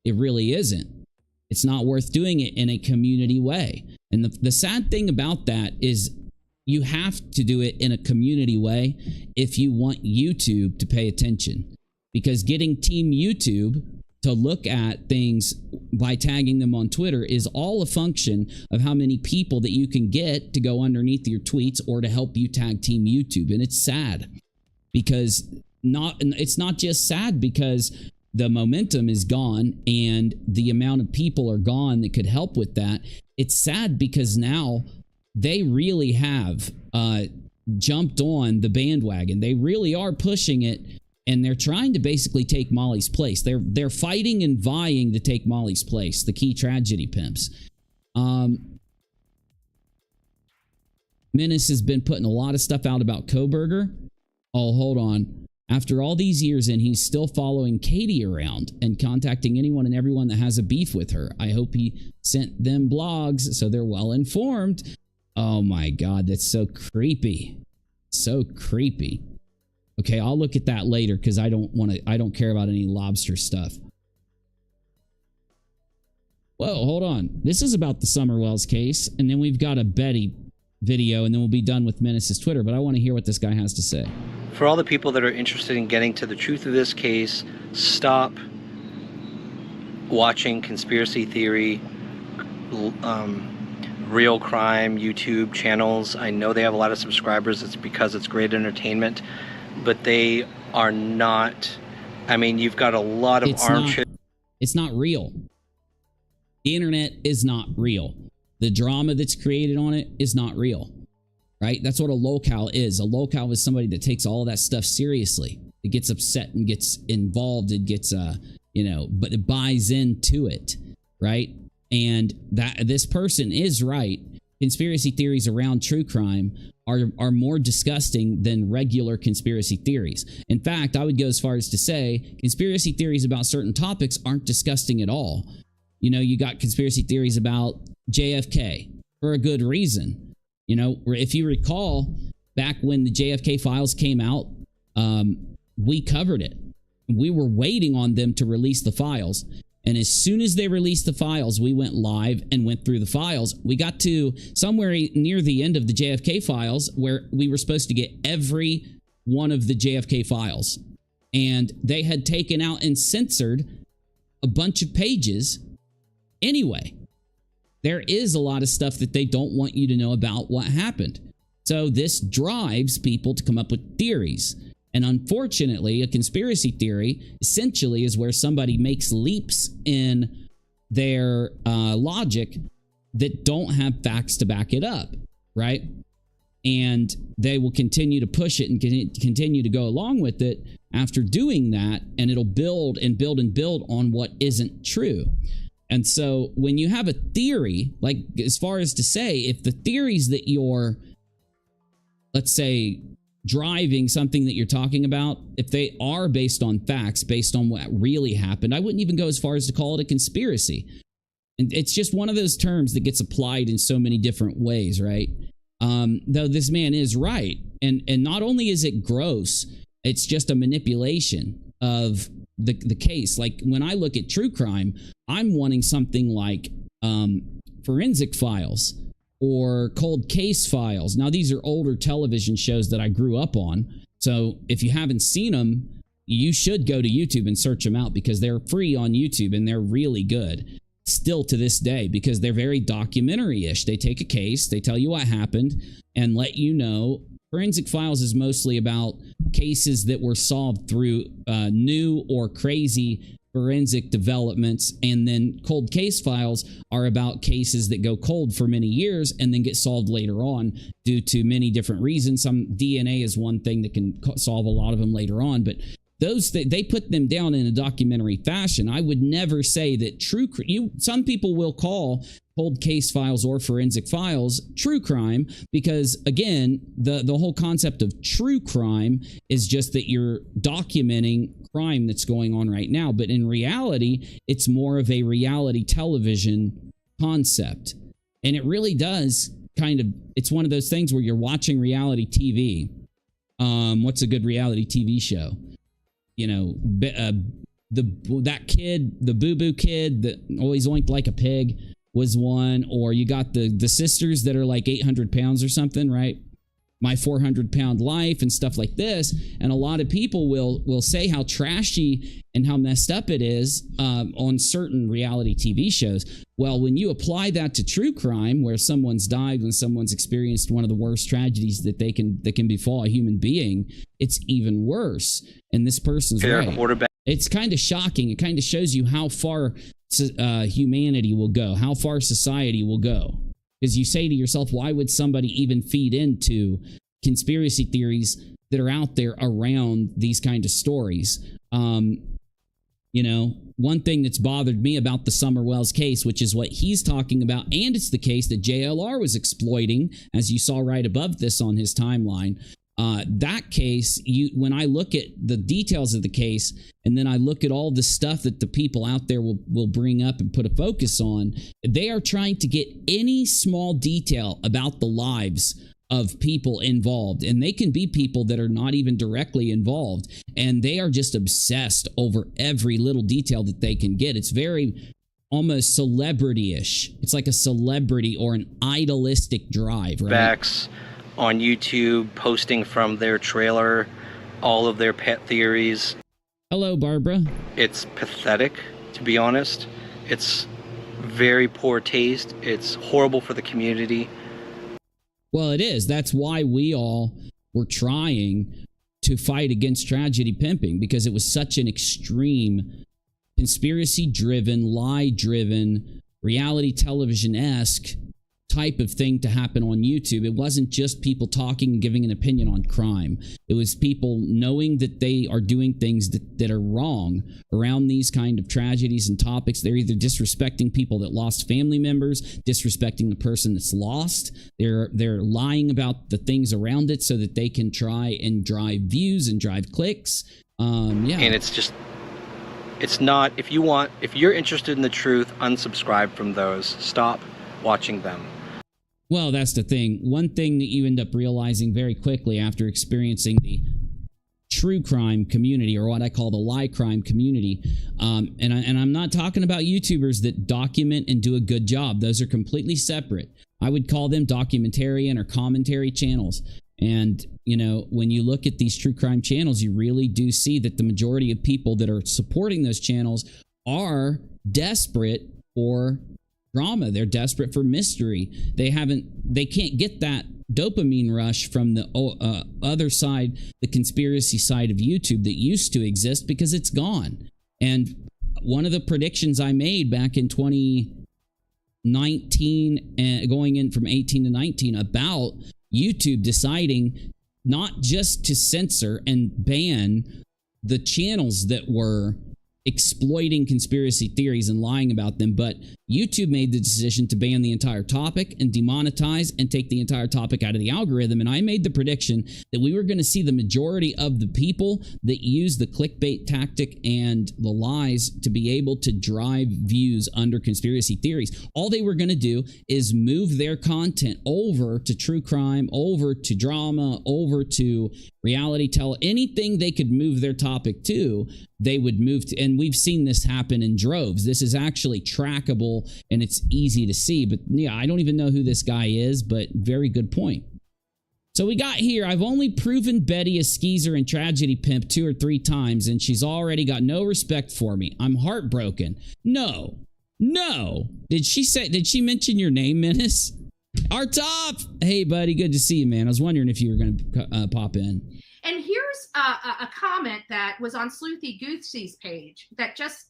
It really isn't. It's not worth doing it in a community way. And the sad thing about that is you have to do it in a community way if you want YouTube to pay attention. Because getting Team YouTube to look at things by tagging them on Twitter is all a function of how many people that you can get to go underneath your tweets or to help you tag Team YouTube. And it's sad because it's not just sad because the momentum is gone and the amount of people are gone that could help with that. It's sad because now they really have jumped on the bandwagon. They really are pushing it, and they're trying to basically take Molly's place. They're fighting and vying to take Molly's place, the key tragedy pimps. Menace has been putting a lot of stuff out about Koberger. Oh, hold on. After all these years, and he's still following Katie around and contacting anyone and everyone that has a beef with her. I hope he sent them blogs so they're well informed. Oh my God, that's so creepy. So creepy. Okay, I'll look at that later because I don't care about any lobster stuff. Whoa, hold on. This is about the Summerwells case, and then we've got a Betty video, and then we'll be done with Menace's Twitter, but I want to hear what this guy has to say. For all the people that are interested in getting to the truth of this case, stop watching conspiracy theory, real crime YouTube channels. I know they have a lot of subscribers. It's because it's great entertainment, but they are not. I mean, you've got a lot of armchair. It's not real. The internet is not real. The drama that's created on it is not real. Right? That's what a locale is. A locale is somebody that takes all of that stuff seriously. It gets upset and gets involved. It gets, but it buys into it. Right? And that this person is right. Conspiracy theories around true crime are more disgusting than regular conspiracy theories. In fact, I would go as far as to say conspiracy theories about certain topics aren't disgusting at all. You know, you got conspiracy theories about JFK for a good reason. You know, if you recall, back when the JFK files came out, we covered it. We were waiting on them to release the files. And as soon as they released the files, we went live and went through the files. We got to somewhere near the end of the JFK files where we were supposed to get every one of the JFK files. And they had taken out and censored a bunch of pages anyway. There is a lot of stuff that they don't want you to know about what happened. So this drives people to come up with theories. And unfortunately, a conspiracy theory essentially is where somebody makes leaps in their logic that don't have facts to back it up, right? And they will continue to push it and continue to go along with it after doing that, and it'll build and build and build on what isn't true. And so when you have a theory, like as far as to say, if the theories that you're, let's say, driving something that you're talking about, if they are based on facts, based on what really happened, I wouldn't even go as far as to call it a conspiracy. And it's just one of those terms that gets applied in so many different ways, right? Though this man is right. And not only is it gross, it's just a manipulation of the case. Like when I look at true crime, I'm wanting something like forensic files or cold case files. Now, these are older television shows that I grew up on. So if you haven't seen them, you should go to YouTube and search them out because they're free on YouTube and they're really good. still to this day, because they're very documentary-ish. They take a case, they tell you what happened, and let you know. Forensic Files is mostly about cases that were solved through new or crazy forensic developments, and then Cold Case Files are about cases that go cold for many years and then get solved later on due to many different reasons. Some DNA is one thing that can solve a lot of them later on, but those they put them down in a documentary fashion. I would never say that some people will call Cold Case Files or Forensic Files true crime, because again, the whole concept of true crime is just that you're documenting crime that's going on right now. But in reality, it's more of a reality television concept. And it really does it's one of those things where you're watching reality TV. What's a good reality TV show? You know, that kid, the boo-boo kid that always oinked like a pig was one. Or you got the sisters that are like 800 pounds or something, right? My 400-pound life and stuff like this. And a lot of people will say how trashy and how messed up it is on certain reality TV shows. Well, when you apply that to true crime, where someone's died, when someone's experienced one of the worst tragedies that can befall a human being, it's even worse. And this person's right. It's kind of shocking. It kind of shows you how far humanity will go, how far society will go. Because you say to yourself, why would somebody even feed into conspiracy theories that are out there around these kind of stories? You know, one thing that's bothered me about the Summer Wells case, which is what he's talking about, and it's the case that JLR was exploiting, as you saw right above this on his timeline. That case, when I look at the details of the case, and then I look at all the stuff that the people out there will bring up and put a focus on, they are trying to get any small detail about the lives of people involved. And they can be people that are not even directly involved. And they are just obsessed over every little detail that they can get. It's very almost celebrity-ish. It's like a celebrity or an idolistic drive, right? Backs on YouTube, posting from their trailer all of their pet theories. Hello, Barbara. It's pathetic, to be honest. It's very poor taste. It's horrible for the community. Well, it is. That's why we all were trying to fight against tragedy pimping, because it was such an extreme, conspiracy-driven, lie-driven, reality television-esque type of thing to happen on YouTube. It wasn't just people talking and giving an opinion on crime. It was people knowing that they are doing things that are wrong around these kind of tragedies and topics. They're either disrespecting people that lost family members, disrespecting the person that's lost. They're lying about the things around it so that they can try and drive views and drive clicks. Yeah. And it's not, if you're interested in the truth, unsubscribe from those. Stop watching them. Well, that's the thing. One thing that you end up realizing very quickly after experiencing the true crime community, or what I call the lie crime community, and I'm not talking about YouTubers that document and do a good job. Those are completely separate. I would call them documentarian or commentary channels. And, you know, when you look at these true crime channels, you really do see that the majority of people that are supporting those channels are desperate for drama. They're desperate for mystery. They can't get that dopamine rush from the other side, the conspiracy side of YouTube that used to exist, because it's gone. And one of the predictions I made back in 2019 and going in from 18 to 19 about YouTube deciding not just to censor and ban the channels that were exploiting conspiracy theories and lying about them, but YouTube made the decision to ban the entire topic and demonetize and take the entire topic out of the algorithm. And I made the prediction that we were going to see the majority of the people that use the clickbait tactic and the lies to be able to drive views under conspiracy theories. All they were going to do is move their content over to true crime, over to drama, over to reality anything they could move their topic to, they would move to. And we've seen this happen in droves. This is actually trackable and it's easy to see. But yeah, I don't even know who this guy is, but very good point. So we got here, I've only proven Betty a skeezer and tragedy pimp 2 or 3 times, and she's already got no respect for me. I'm heartbroken. No, No. Did she mention your name, Menace? Our top. Hey, buddy. Good to see you, man. I was wondering if you were going to pop in. And here's a comment that was on Sleuthy Goosey's page that just,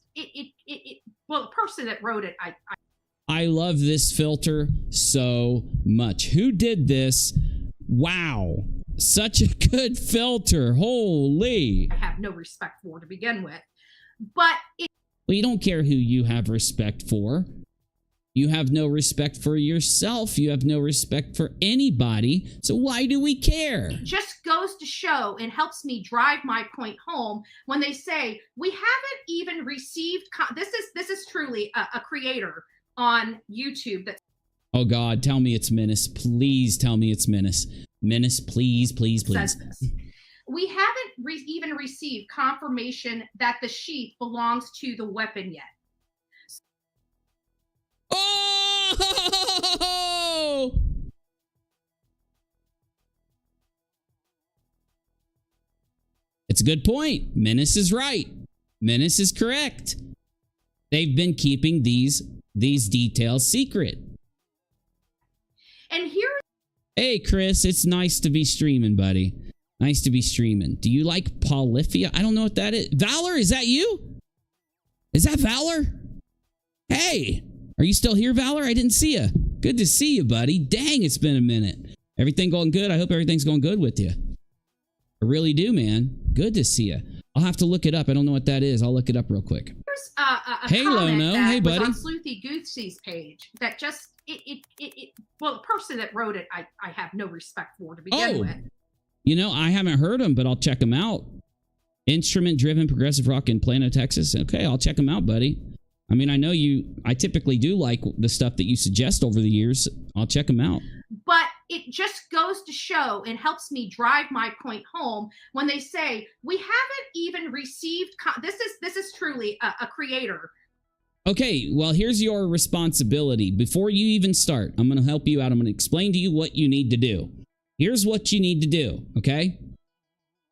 well, the person that wrote it, I love this filter so much. Who did this? Wow. Such a good filter. Holy. I have no respect for to begin with. But well, you don't care who you have respect for. You have no respect for yourself. You have no respect for anybody. So why do we care? it just goes to show and helps me drive my point home when they say we haven't even received. This is truly a creator on YouTube that. Oh God, tell me it's Menace. Please tell me it's Menace. Menace, please, please, please. Says this. We haven't even received confirmation that the sheath belongs to the weapon yet. Oh! It's a good point. Menace is right. Menace is correct. They've been keeping these details secret. And here. Hey, Chris, it's nice to be streaming, buddy. Nice to be streaming. Do you like Polyphia? I don't know what that is. Valor, is that you? Is that Valor? Hey, are you still here, Valor? I didn't see you. Good to see you, buddy. Dang, it's been a minute. Everything going good? I hope everything's going good with you. I really do, man. Good to see you. I'll have to look it up. I don't know what that is. I'll look it up real quick. Here's a hey, comment Lono. that Hey, buddy. was on Sleuthy Goosey's page that just, well, the person that wrote it, I have no respect for to begin with. You know, I haven't heard him, but I'll check him out. Instrument-driven progressive rock in Plano, Texas. Okay, I'll check him out, buddy. I mean, I typically do like the stuff that you suggest over the years. I'll check them out. But it just goes to show and helps me drive my point home when they say we haven't even received. This is truly a creator. Okay, well, here's your responsibility. Before you even start, I'm going to help you out. I'm going to explain to you what you need to do. Here's what you need to do, okay?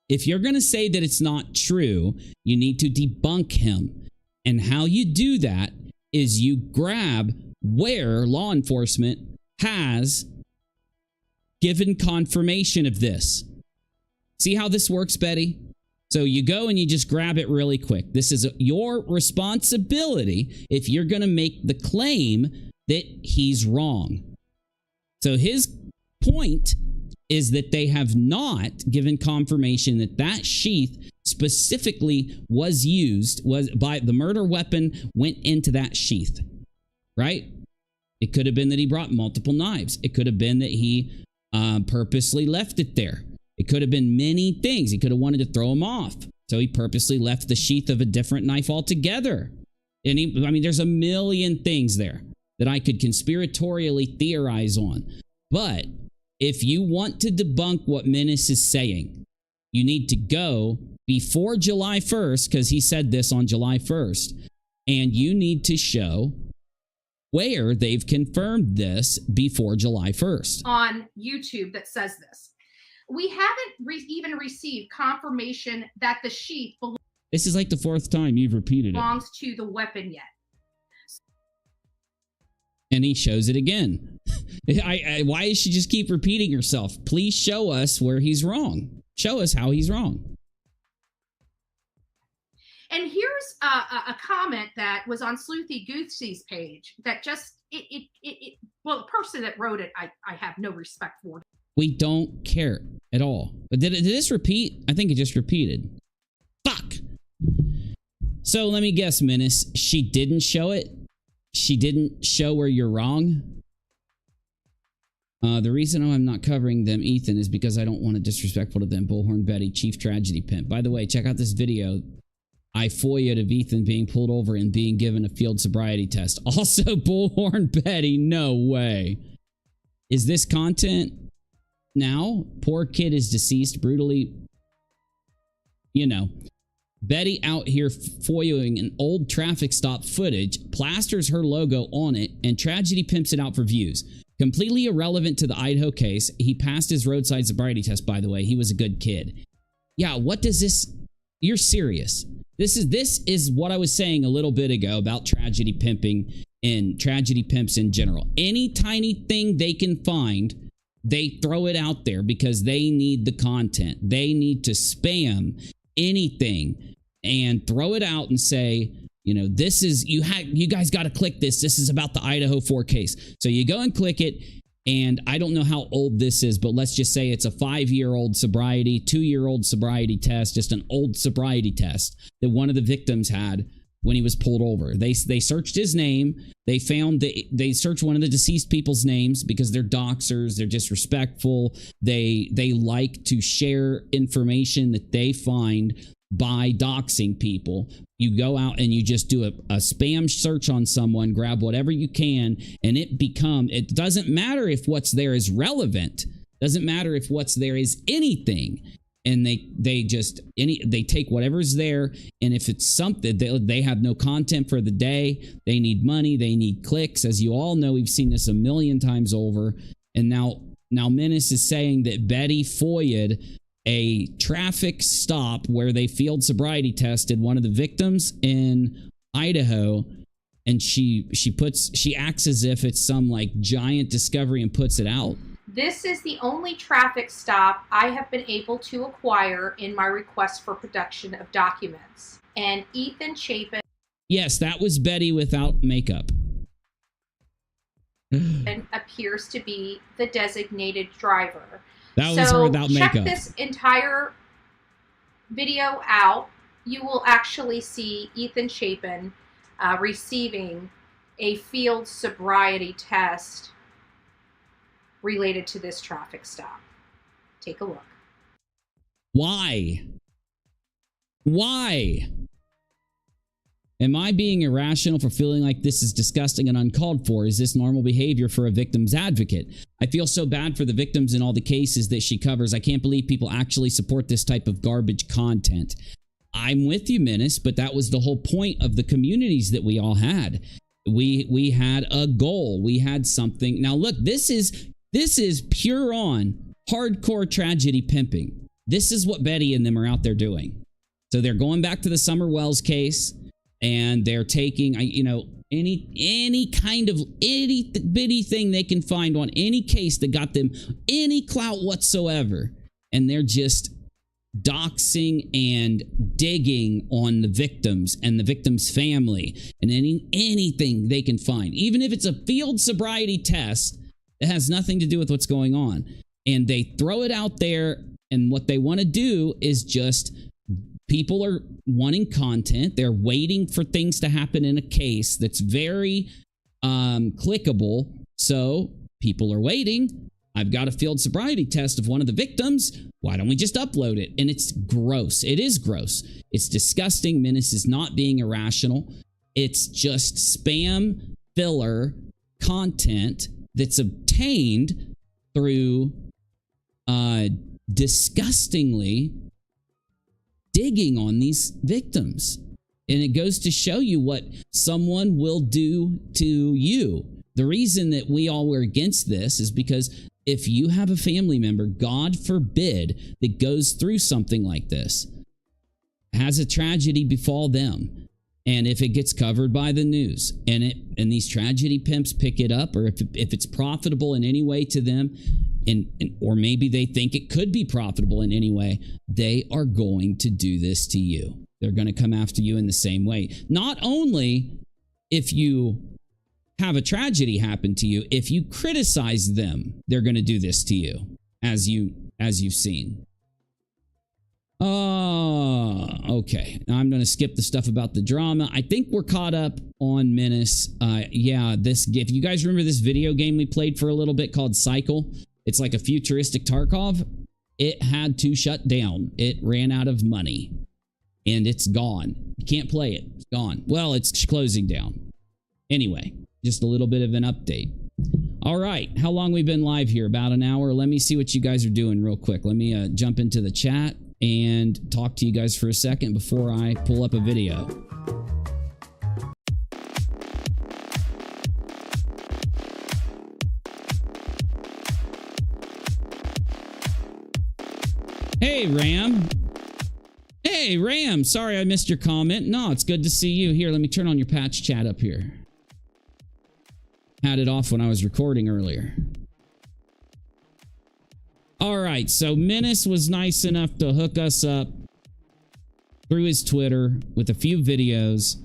If you're going to say that it's not true, you need to debunk him. And how you do that is you grab where law enforcement has given confirmation of this. See how this works, Betty? So you go and you just grab it really quick. This is your responsibility if you're going to make the claim that he's wrong. So his point is that they have not given confirmation that that sheath specifically was by the murder weapon went into that sheath, right? It could have been that he brought multiple knives. It could have been that he purposely left it there. It could have been many things. He could have wanted to throw him off. So he purposely left the sheath of a different knife altogether. And there's a million things there that I could conspiratorially theorize on. But if you want to debunk what Menace is saying, you need to go before July 1st, because he said this on July 1st, and you need to show where they've confirmed this before July 1st. On YouTube that says this. We haven't even received confirmation that the sheath This is like the fourth time you've repeated it. Belongs to the weapon yet. And he shows it again. Why does she just keep repeating herself? Please show us where he's wrong. Show us how he's wrong. And here's a comment that was on Sleuthy Goosey's page that just, well, the person that wrote it, I have no respect for. We don't care at all. But did this repeat? I think it just repeated. Fuck. So let me guess, Menace. She didn't show it? She didn't show where you're wrong? The reason I'm not covering them, Ethan, is because I don't want to disrespectful to them. Bullhorn Betty, Chief Tragedy Pimp. By the way, check out this video. I FOIA'd of Ethan being pulled over and being given a field sobriety test. Also, Bullhorn Betty, no way. Is this content now? Poor kid is deceased brutally. You know. Betty out here FOIAing an old traffic stop footage, plasters her logo on it, and Tragedy pimps it out for views. Completely irrelevant to the Idaho case. He passed his roadside sobriety test, by the way. He was a good kid. Yeah, what does this... You're serious. This is what I was saying a little bit ago about tragedy pimping and tragedy pimps in general. Any tiny thing they can find, they throw it out there because they need the content. They need to spam anything and throw it out and say, you know, this is, you guys got to click this. This is about the Idaho 4 case. So you go and click it. And I don't know how old this is, but let's just say it's a 5-year-old sobriety, 2-year-old sobriety test, just an old sobriety test that one of the victims had when he was pulled over. They searched his name. They found they searched one of the deceased people's names because they're doxers, they're disrespectful. They like to share information that they find by doxing people. You go out and you just do a spam search on someone, grab whatever you can, and it doesn't matter if what's there is relevant. Doesn't matter if what's there is anything. And they take whatever's there, and if it's something, they have no content for the day. They need money, they need clicks. As you all know, we've seen this a million times over. And now Menace is saying that Betty FOIA'd a traffic stop where they field sobriety tested one of the victims in Idaho, and she acts as if it's some like giant discovery and puts it out. This is the only traffic stop I have been able to acquire in my request for production of documents. And Ethan Chapin. Yes, that was Betty without makeup. And appears to be the designated driver. That was her without makeup. Check this entire video out. You will actually see Ethan Chapin receiving a field sobriety test related to this traffic stop. Take a look. Why? Why? Am I being irrational for feeling like this is disgusting and uncalled for? Is this normal behavior for a victim's advocate? I feel so bad for the victims in all the cases that she covers. I can't believe people actually support this type of garbage content. I'm with you, Menace, but that was the whole point of the communities that we all had. We had a goal. We had something. Now, look, this is pure on hardcore tragedy pimping. This is what Betty and them are out there doing. So they're going back to the Summer Wells case, and they're taking, any kind of itty bitty thing they can find on any case that got them any clout whatsoever. And they're just doxing and digging on the victims and the victim's family and anything they can find. Even if it's a field sobriety test, it has nothing to do with what's going on. And they throw it out there, and what they want to do is just, people are wanting content. They're waiting for things to happen in a case that's very clickable. So people are waiting. I've got a field sobriety test of one of the victims. Why don't we just upload it? And it's gross. It is gross. It's disgusting. Menace is not being irrational. It's just spam filler content that's obtained through disgustingly digging on these victims. And it goes to show you what someone will do to you. The reason that we all were against this is because if you have a family member, God forbid, that goes through something like this, has a tragedy befall them, and if it gets covered by the news, and these tragedy pimps pick it up, or if it's profitable in any way to them, or maybe they think it could be profitable in any way, they are going to do this to you. They're going to come after you in the same way. Not only if you have a tragedy happen to you, if you criticize them, they're going to do this to you, as you've seen. Okay. Now I'm going to skip the stuff about the drama. I think we're caught up on Menace. If you guys remember this video game we played for a little bit called Cycle, it's like a futuristic Tarkov. It had to shut down. It ran out of money, and it's gone. You can't play it. It's gone. Well, it's closing down. Anyway, just a little bit of an update. All right. How long we been live here? About an hour. Let me see what you guys are doing real quick. Let me jump into the chat and talk to you guys for a second before I pull up a video. Hey, Ram. Hey, Ram. Sorry I missed your comment. No, it's good to see you. Here, let me turn on your patch chat up here. had it off when I was recording earlier. All right, so Menace was nice enough to hook us up through his Twitter with a few videos.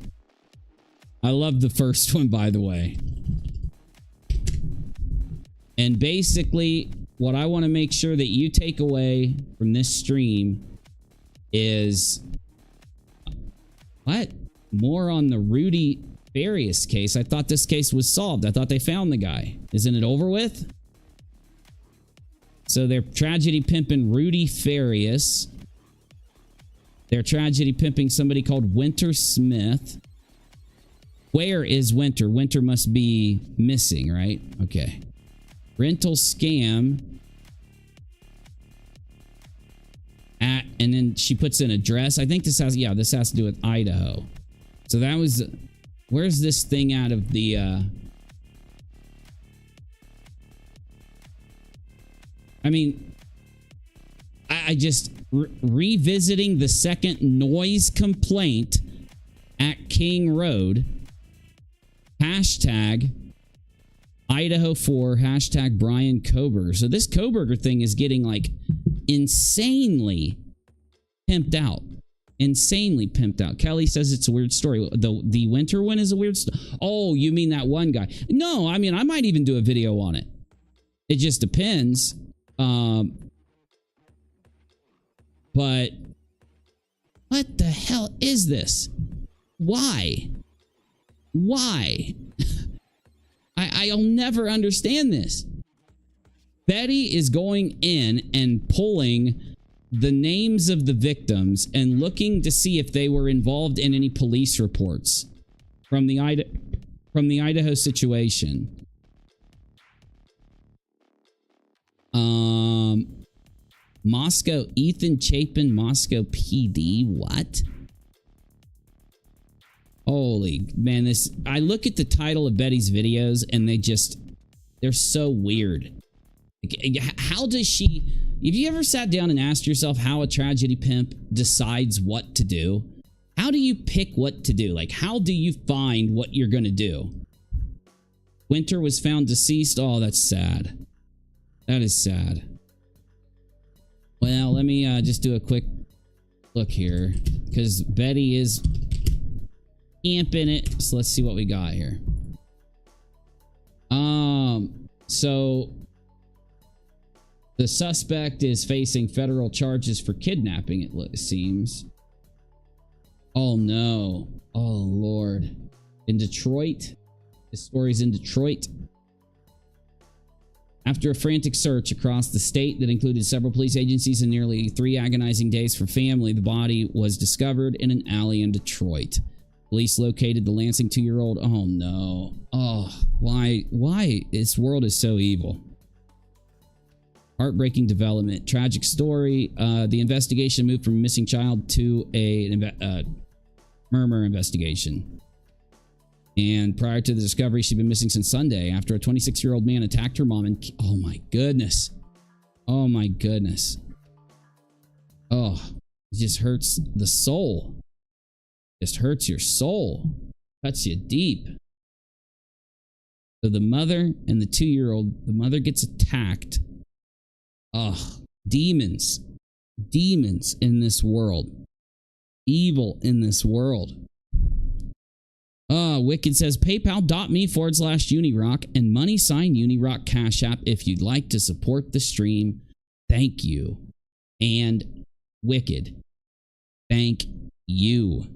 I love the first one, by the way. And basically, what I want to make sure that you take away from this stream is... What? More on the Rudy Farias case. I thought this case was solved. I thought they found the guy. Isn't it over with? So they're tragedy pimping Rudy Farias. They're tragedy pimping somebody called Winter Smith. Where is Winter? Winter must be missing, right? Okay. Rental scam. And then she puts an address. I think this has, yeah, this has to do with Idaho. So that was, where's this thing out of the, I mean, I just, revisiting the second noise complaint at King Road, hashtag Idaho 4, hashtag Brian Koberger. So this Koberger thing is getting like insanely pimped out. Insanely pimped out. Kelly says it's a weird story. The Winter one is a weird story. Oh, you mean that one guy? No, I mean, I might even do a video on it. It just depends. But what the hell is this? Why? Why? I'll never understand this. Betty is going in and pulling the names of the victims and looking to see if they were involved in any police reports from the Idaho situation. Moscow, Ethan Chapin, Moscow PD. What? Holy man, this, I look at the title of Betty's videos and they're so weird. How does she, have you ever sat down and asked yourself how a tragedy pimp decides what to do? How do you pick what to do? Like, how do you find what you're going to do? Winter was found deceased. Oh, that's sad. That is sad. Well, let me just do a quick look here, because Betty is amping it. So let's see what we got here. So the suspect is facing federal charges for kidnapping, it seems. Oh no. Oh Lord. In Detroit. This story's in Detroit. After a frantic search across the state that included several police agencies and nearly 3 agonizing days for family, the body was discovered in an alley in Detroit. Police located the Lansing 2-year-old. Oh no. Oh, why? This world is so evil. Heartbreaking development. Tragic story. The investigation moved from a missing child to a murder investigation. And prior to the discovery, she'd been missing since Sunday after a 26-year-old man attacked her mom and... Oh my goodness. Oh my goodness. Oh, it just hurts the soul. Just hurts your soul. Cuts you deep. So the mother and the 2-year-old, the mother gets attacked. Ugh, demons. Demons in this world. Evil in this world. Wicked says paypal.me/UNIRock and money sign UNIRock Cash App if you'd like to support the stream. Thank you. And Wicked, thank you.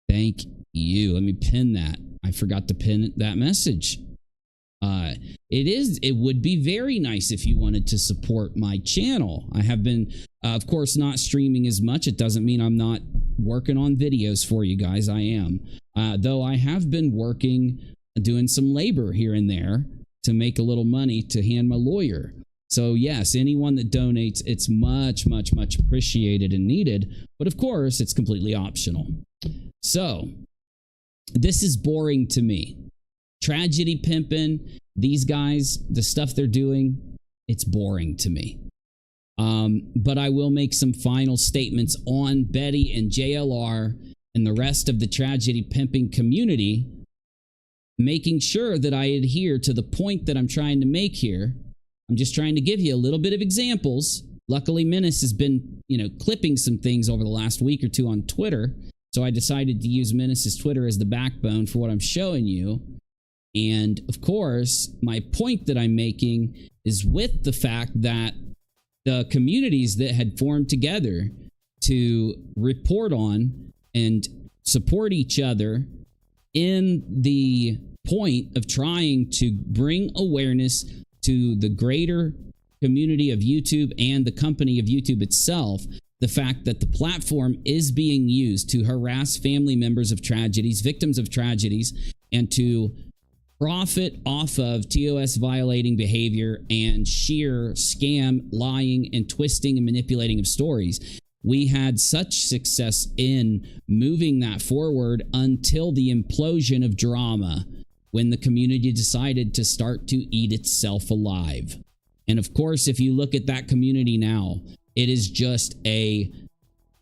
Thank you. Let me pin that. I forgot to pin that message. It would be very nice if you wanted to support my channel. I have been, of course, not streaming as much. It doesn't mean I'm not working on videos for you guys. I am. Though I have been working, doing some labor here and there to make a little money to hand my lawyer. So yes, anyone that donates, it's much, much, much appreciated and needed. But of course, it's completely optional. So this is boring to me. Tragedy pimping, these guys, the stuff they're doing, it's boring to me. But I will make some final statements on Betty and JLR and the rest of the tragedy pimping community making sure that I adhere to the point that I'm trying to make here. I'm just trying to give you a little bit of examples. Luckily, Menace has been, clipping some things over the last week or two on Twitter. So I decided to use Menace's Twitter as the backbone for what I'm showing you. And of course, my point that I'm making is with the fact that the communities that had formed together to report on and support each other in the point of trying to bring awareness to the greater community of YouTube and the company of YouTube itself, the fact that the platform is being used to harass family members of tragedies, victims of tragedies, and to profit off of TOS violating behavior and sheer scam, lying, and twisting and manipulating of stories. We had such success in moving that forward until the implosion of drama, when the community decided to start to eat itself alive. And of course, if you look at that community now, it is just a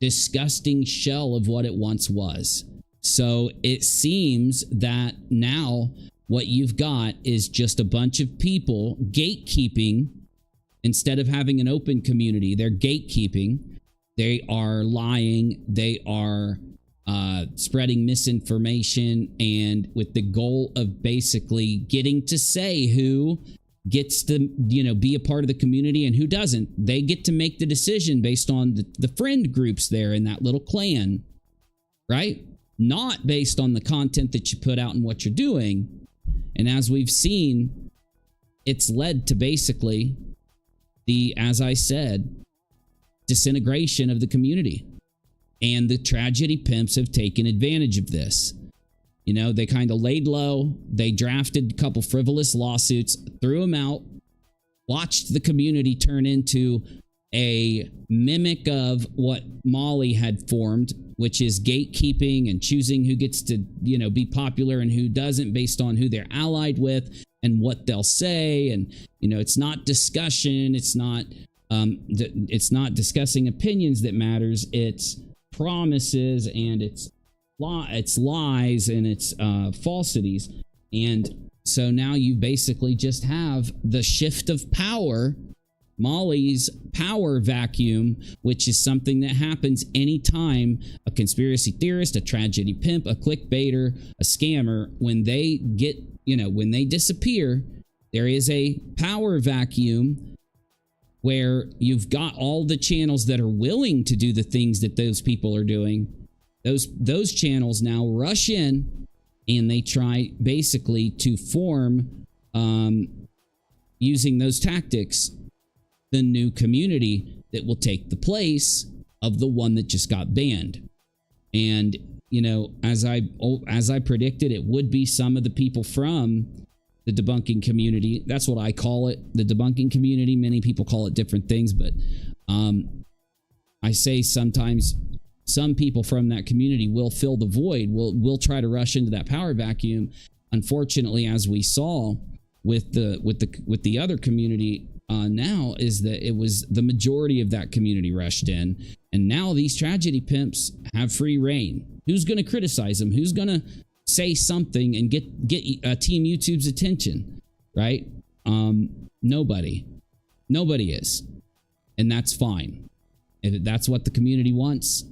disgusting shell of what it once was. So it seems that now what you've got is just a bunch of people gatekeeping. Instead of having an open community, they're gatekeeping. They are lying. They are spreading misinformation, and with the goal of basically getting to say who gets to, be a part of the community and who doesn't. They get to make the decision based on the friend groups there in that little clan, right? Not based on the content that you put out and what you're doing. And as we've seen, it's led to basically as I said, disintegration of the community. And the tragedy pimps have taken advantage of this. They kind of laid low. They drafted a couple frivolous lawsuits, threw them out, watched the community turn into a mimic of what Molly had formed, which is gatekeeping and choosing who gets to, be popular and who doesn't based on who they're allied with and what they'll say. And, it's not discussion. It's not discussing opinions that matters. It's promises, and it's lies, and it's falsities. And so now you basically just have the shift of power, Molly's power vacuum, which is something that happens anytime a conspiracy theorist, a tragedy pimp, a clickbaiter, a scammer, when they get, when they disappear, there is a power vacuum where you've got all the channels that are willing to do the things that those people are doing. Those channels now rush in, and they try basically to form, using those tactics, the new community that will take the place of the one that just got banned. And, as I predicted, it would be some of the people from the debunking community. That's what I call it, the debunking community. Many people call it different things, but I say sometimes some people from that community will fill the void, will try to rush into that power vacuum. Unfortunately, as we saw with the other community now, is that it was the majority of that community rushed in, and now these tragedy pimps have free reign. Who's going to criticize them? Who's going to say something and get Team YouTube's attention, right? Nobody is, and that's fine. If that's what the community wants,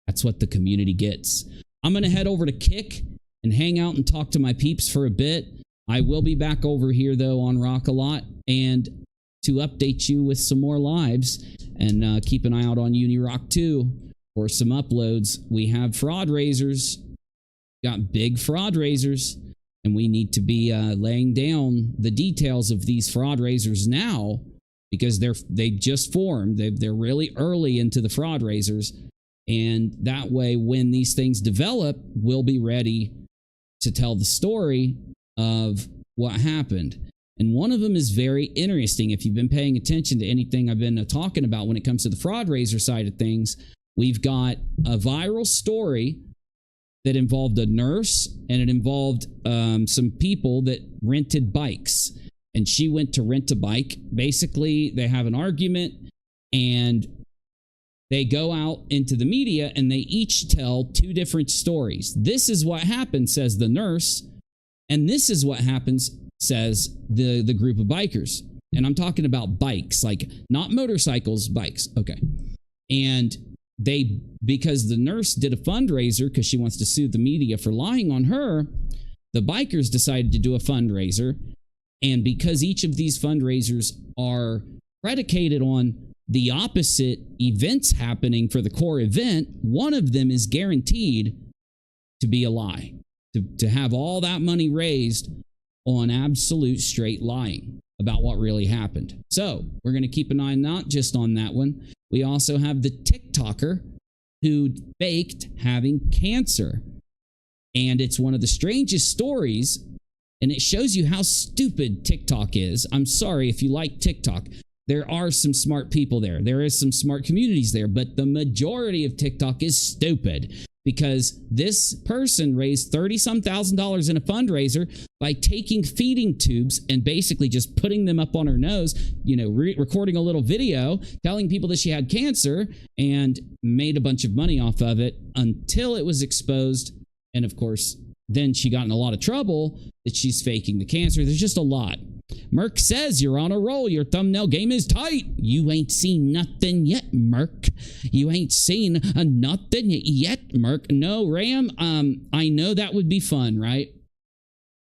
that's what the community gets. I'm gonna head over to Kick and hang out and talk to my peeps for a bit. I will be back over here though on rockAlot, and to update you with some more lives, and keep an eye out on UNIRock 2 for some uploads. We have fraud raisers. Got big fraud raisers, and we need to be laying down the details of these fraud raisers now, because they just formed. They're really early into the fraud raisers, and that way when these things develop, we'll be ready to tell the story of what happened. And one of them is very interesting. If you've been paying attention to anything I've been talking about when it comes to the fraud raiser side of things, we've got a viral story that involved a nurse, and it involved some people that rented bikes. And she went to rent a bike. Basically, they have an argument, and they go out into the media, and they each tell two different stories. This is what happened, says the nurse. And this is what happens, says the group of bikers. And I'm talking about bikes, like not motorcycles, bikes. Okay. And they, because the nurse did a fundraiser because she wants to sue the media for lying on her, the bikers decided to do a fundraiser. And because each of these fundraisers are predicated on the opposite events happening for the core event, one of them is guaranteed to be a lie, to have all that money raised on absolute straight lying about what really happened. So we're going to keep an eye not just on that one. We also have the TikToker who faked having cancer. And it's one of the strangest stories, and it shows you how stupid TikTok is. I'm sorry if you like TikTok. There are some smart people there. There is some smart communities there, but the majority of TikTok is stupid because this person raised $30-some thousand in a fundraiser by taking feeding tubes and basically just putting them up on her nose, you know, recording a little video, telling people that she had cancer, and made a bunch of money off of it until it was exposed. And of course, then she got in a lot of trouble that she's faking the cancer. There's just a lot. Merc says you're on a roll. Your thumbnail game is tight. You ain't seen nothing yet, Merc. You ain't seen nothing yet, Merc. No, Ram, I know that would be fun, right?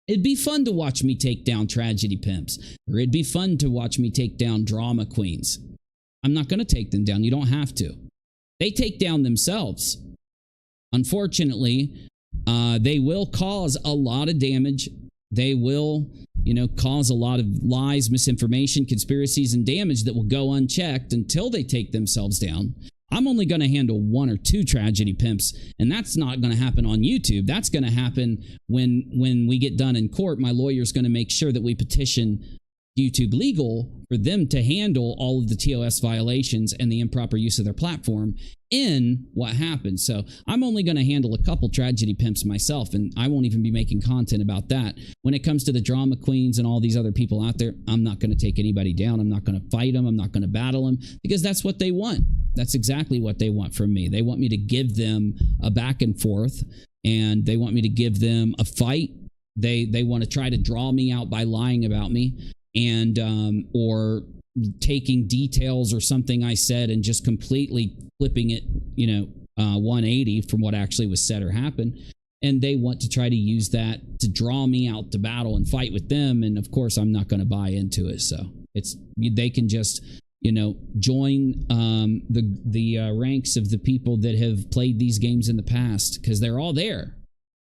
It'd be fun to watch me take down tragedy pimps, or it'd be fun to watch me take down drama queens. I'm not going to take them down. You don't have to. They take down themselves. Unfortunately, they will cause a lot of damage. They will, you know, cause a lot of lies, misinformation, conspiracies, and damage that will go unchecked until they take themselves down. I'm only going to handle 1 or 2 tragedy pimps, and that's not going to happen on YouTube. That's going to happen when we get done in court. My lawyer's going to make sure that we petition YouTube Legal for them to handle all of the TOS violations and the improper use of their platform in what happened. So I'm only going to handle a couple tragedy pimps myself, and I won't even be making content about that. When it comes to the drama queens and all these other people out there, I'm not going to take anybody down. I'm not going to fight them. I'm not going to battle them, because that's what they want. That's exactly what they want from me. They want me to give them a back and forth, and they want me to give them a fight. They want to try to draw me out by lying about me, and or taking details or something I said and just completely flipping it, 180 from what actually was said or happened. And they want to try to use that to draw me out to battle and fight with them. And of course, I'm not going to buy into it. So they can just, join the ranks of the people that have played these games in the past, because they're all there.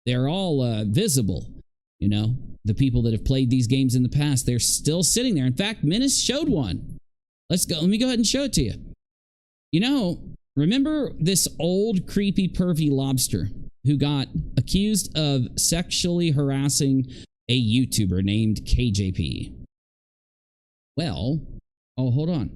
They're all visible. The people that have played these games in the past, they're still sitting there. In fact, Menace showed one. Let me go ahead and show it to you. Remember this old creepy pervy lobster who got accused of sexually harassing a YouTuber named KJP? Well, hold on.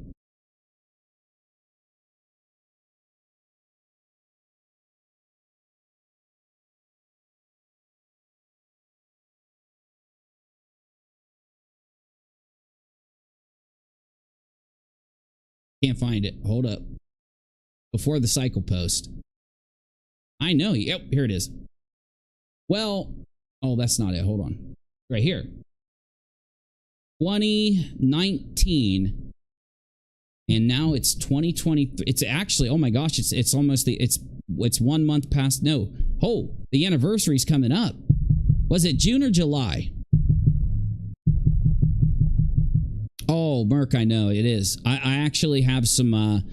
Can't find it. Hold up. Before the cycle post. I know. Yep, here it is. Well, that's not it. Hold on. Right here. 2019. And now it's 2023. It's actually, oh my gosh, it's almost it's 1 month past. No. The anniversary's coming up. Was it June or July? Oh, Merc, I know it is. I actually have some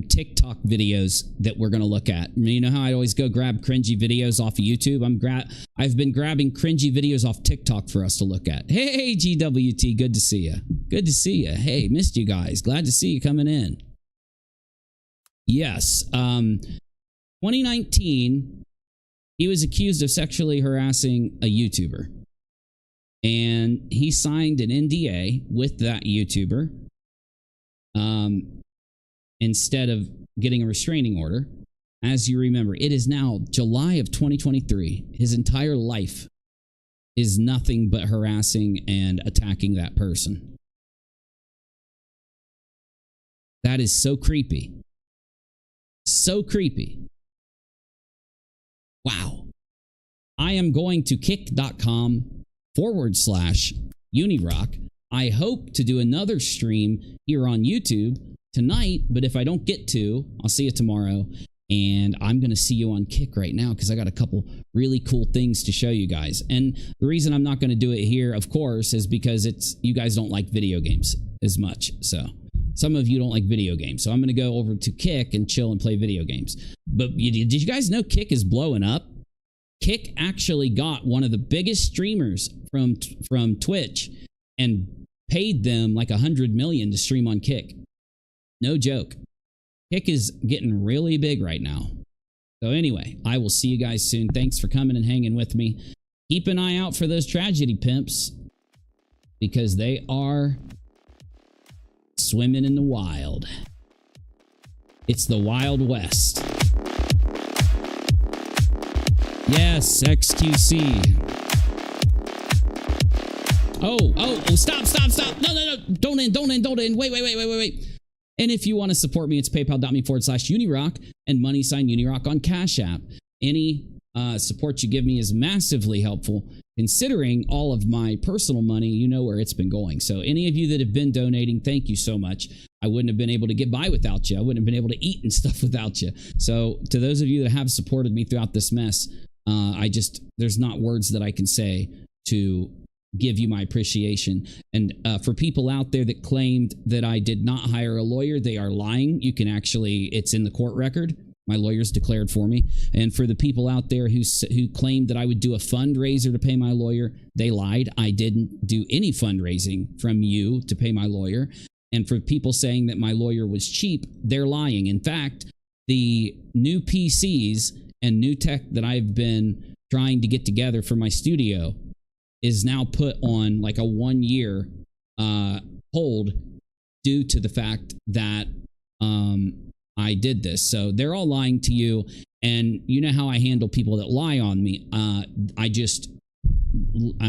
TikTok videos that we're going to look at. You know how I always go grab cringy videos off of YouTube? I've been grabbing cringy videos off TikTok for us to look at. Hey, GWT, good to see you. Good to see you. Hey, missed you guys. Glad to see you coming in. Yes. 2019, he was accused of sexually harassing a YouTuber. And he signed an NDA with that YouTuber instead of getting a restraining order. As you remember, it is now July of 2023. His entire life is nothing but harassing and attacking that person. That is so creepy. So creepy. Wow. I am going to kick.com/UNIRock. I hope to do another stream here on YouTube tonight, but if I don't get to, I'll see you tomorrow. And I'm going to see you on Kick right now because I got a couple really cool things to show you guys. And the reason I'm not going to do it here, of course, is because you guys don't like video games as much. So some of you don't like video games. So I'm going to go over to Kick and chill and play video games. But did you guys know Kick is blowing up? Kick actually got one of the biggest streamers from Twitch and paid them like $100 million to stream on Kick. No joke. Kick is getting really big right now. So anyway, I will see you guys soon. Thanks for coming and hanging with me. Keep an eye out for those tragedy pimps because they are swimming in the wild. It's the Wild West. Yes, XQC. Oh, stop. No. Don't end. Wait. And if you want to support me, it's paypal.me/UNIRock and $UNIRock on Cash App. Any support you give me is massively helpful. Considering all of my personal money, you know where it's been going. So any of you that have been donating, thank you so much. I wouldn't have been able to get by without you. I wouldn't have been able to eat and stuff without you. So to those of you that have supported me throughout this mess, there's not words that I can say to give you my appreciation. And for people out there that claimed that I did not hire a lawyer, they are lying. You can actually, it's in the court record. My lawyers declared for me. And for the people out there who claimed that I would do a fundraiser to pay my lawyer, they lied. I didn't do any fundraising from you to pay my lawyer. And for people saying that my lawyer was cheap, they're lying. In fact, the new PCs and new tech that I've been trying to get together for my studio is now put on like a 1-year hold due to the fact that I did this. So they're all lying to you. And you know how I handle people that lie on me. I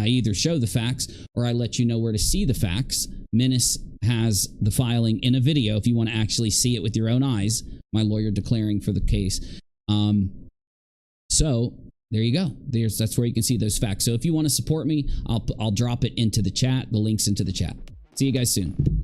either show the facts or I let you know where to see the facts. Menace has the filing in a video if you want to actually see it with your own eyes. My lawyer declaring for the case. So there you go. That's where you can see those facts. So if you want to support me, I'll drop it into the chat, the links into the chat. See you guys soon.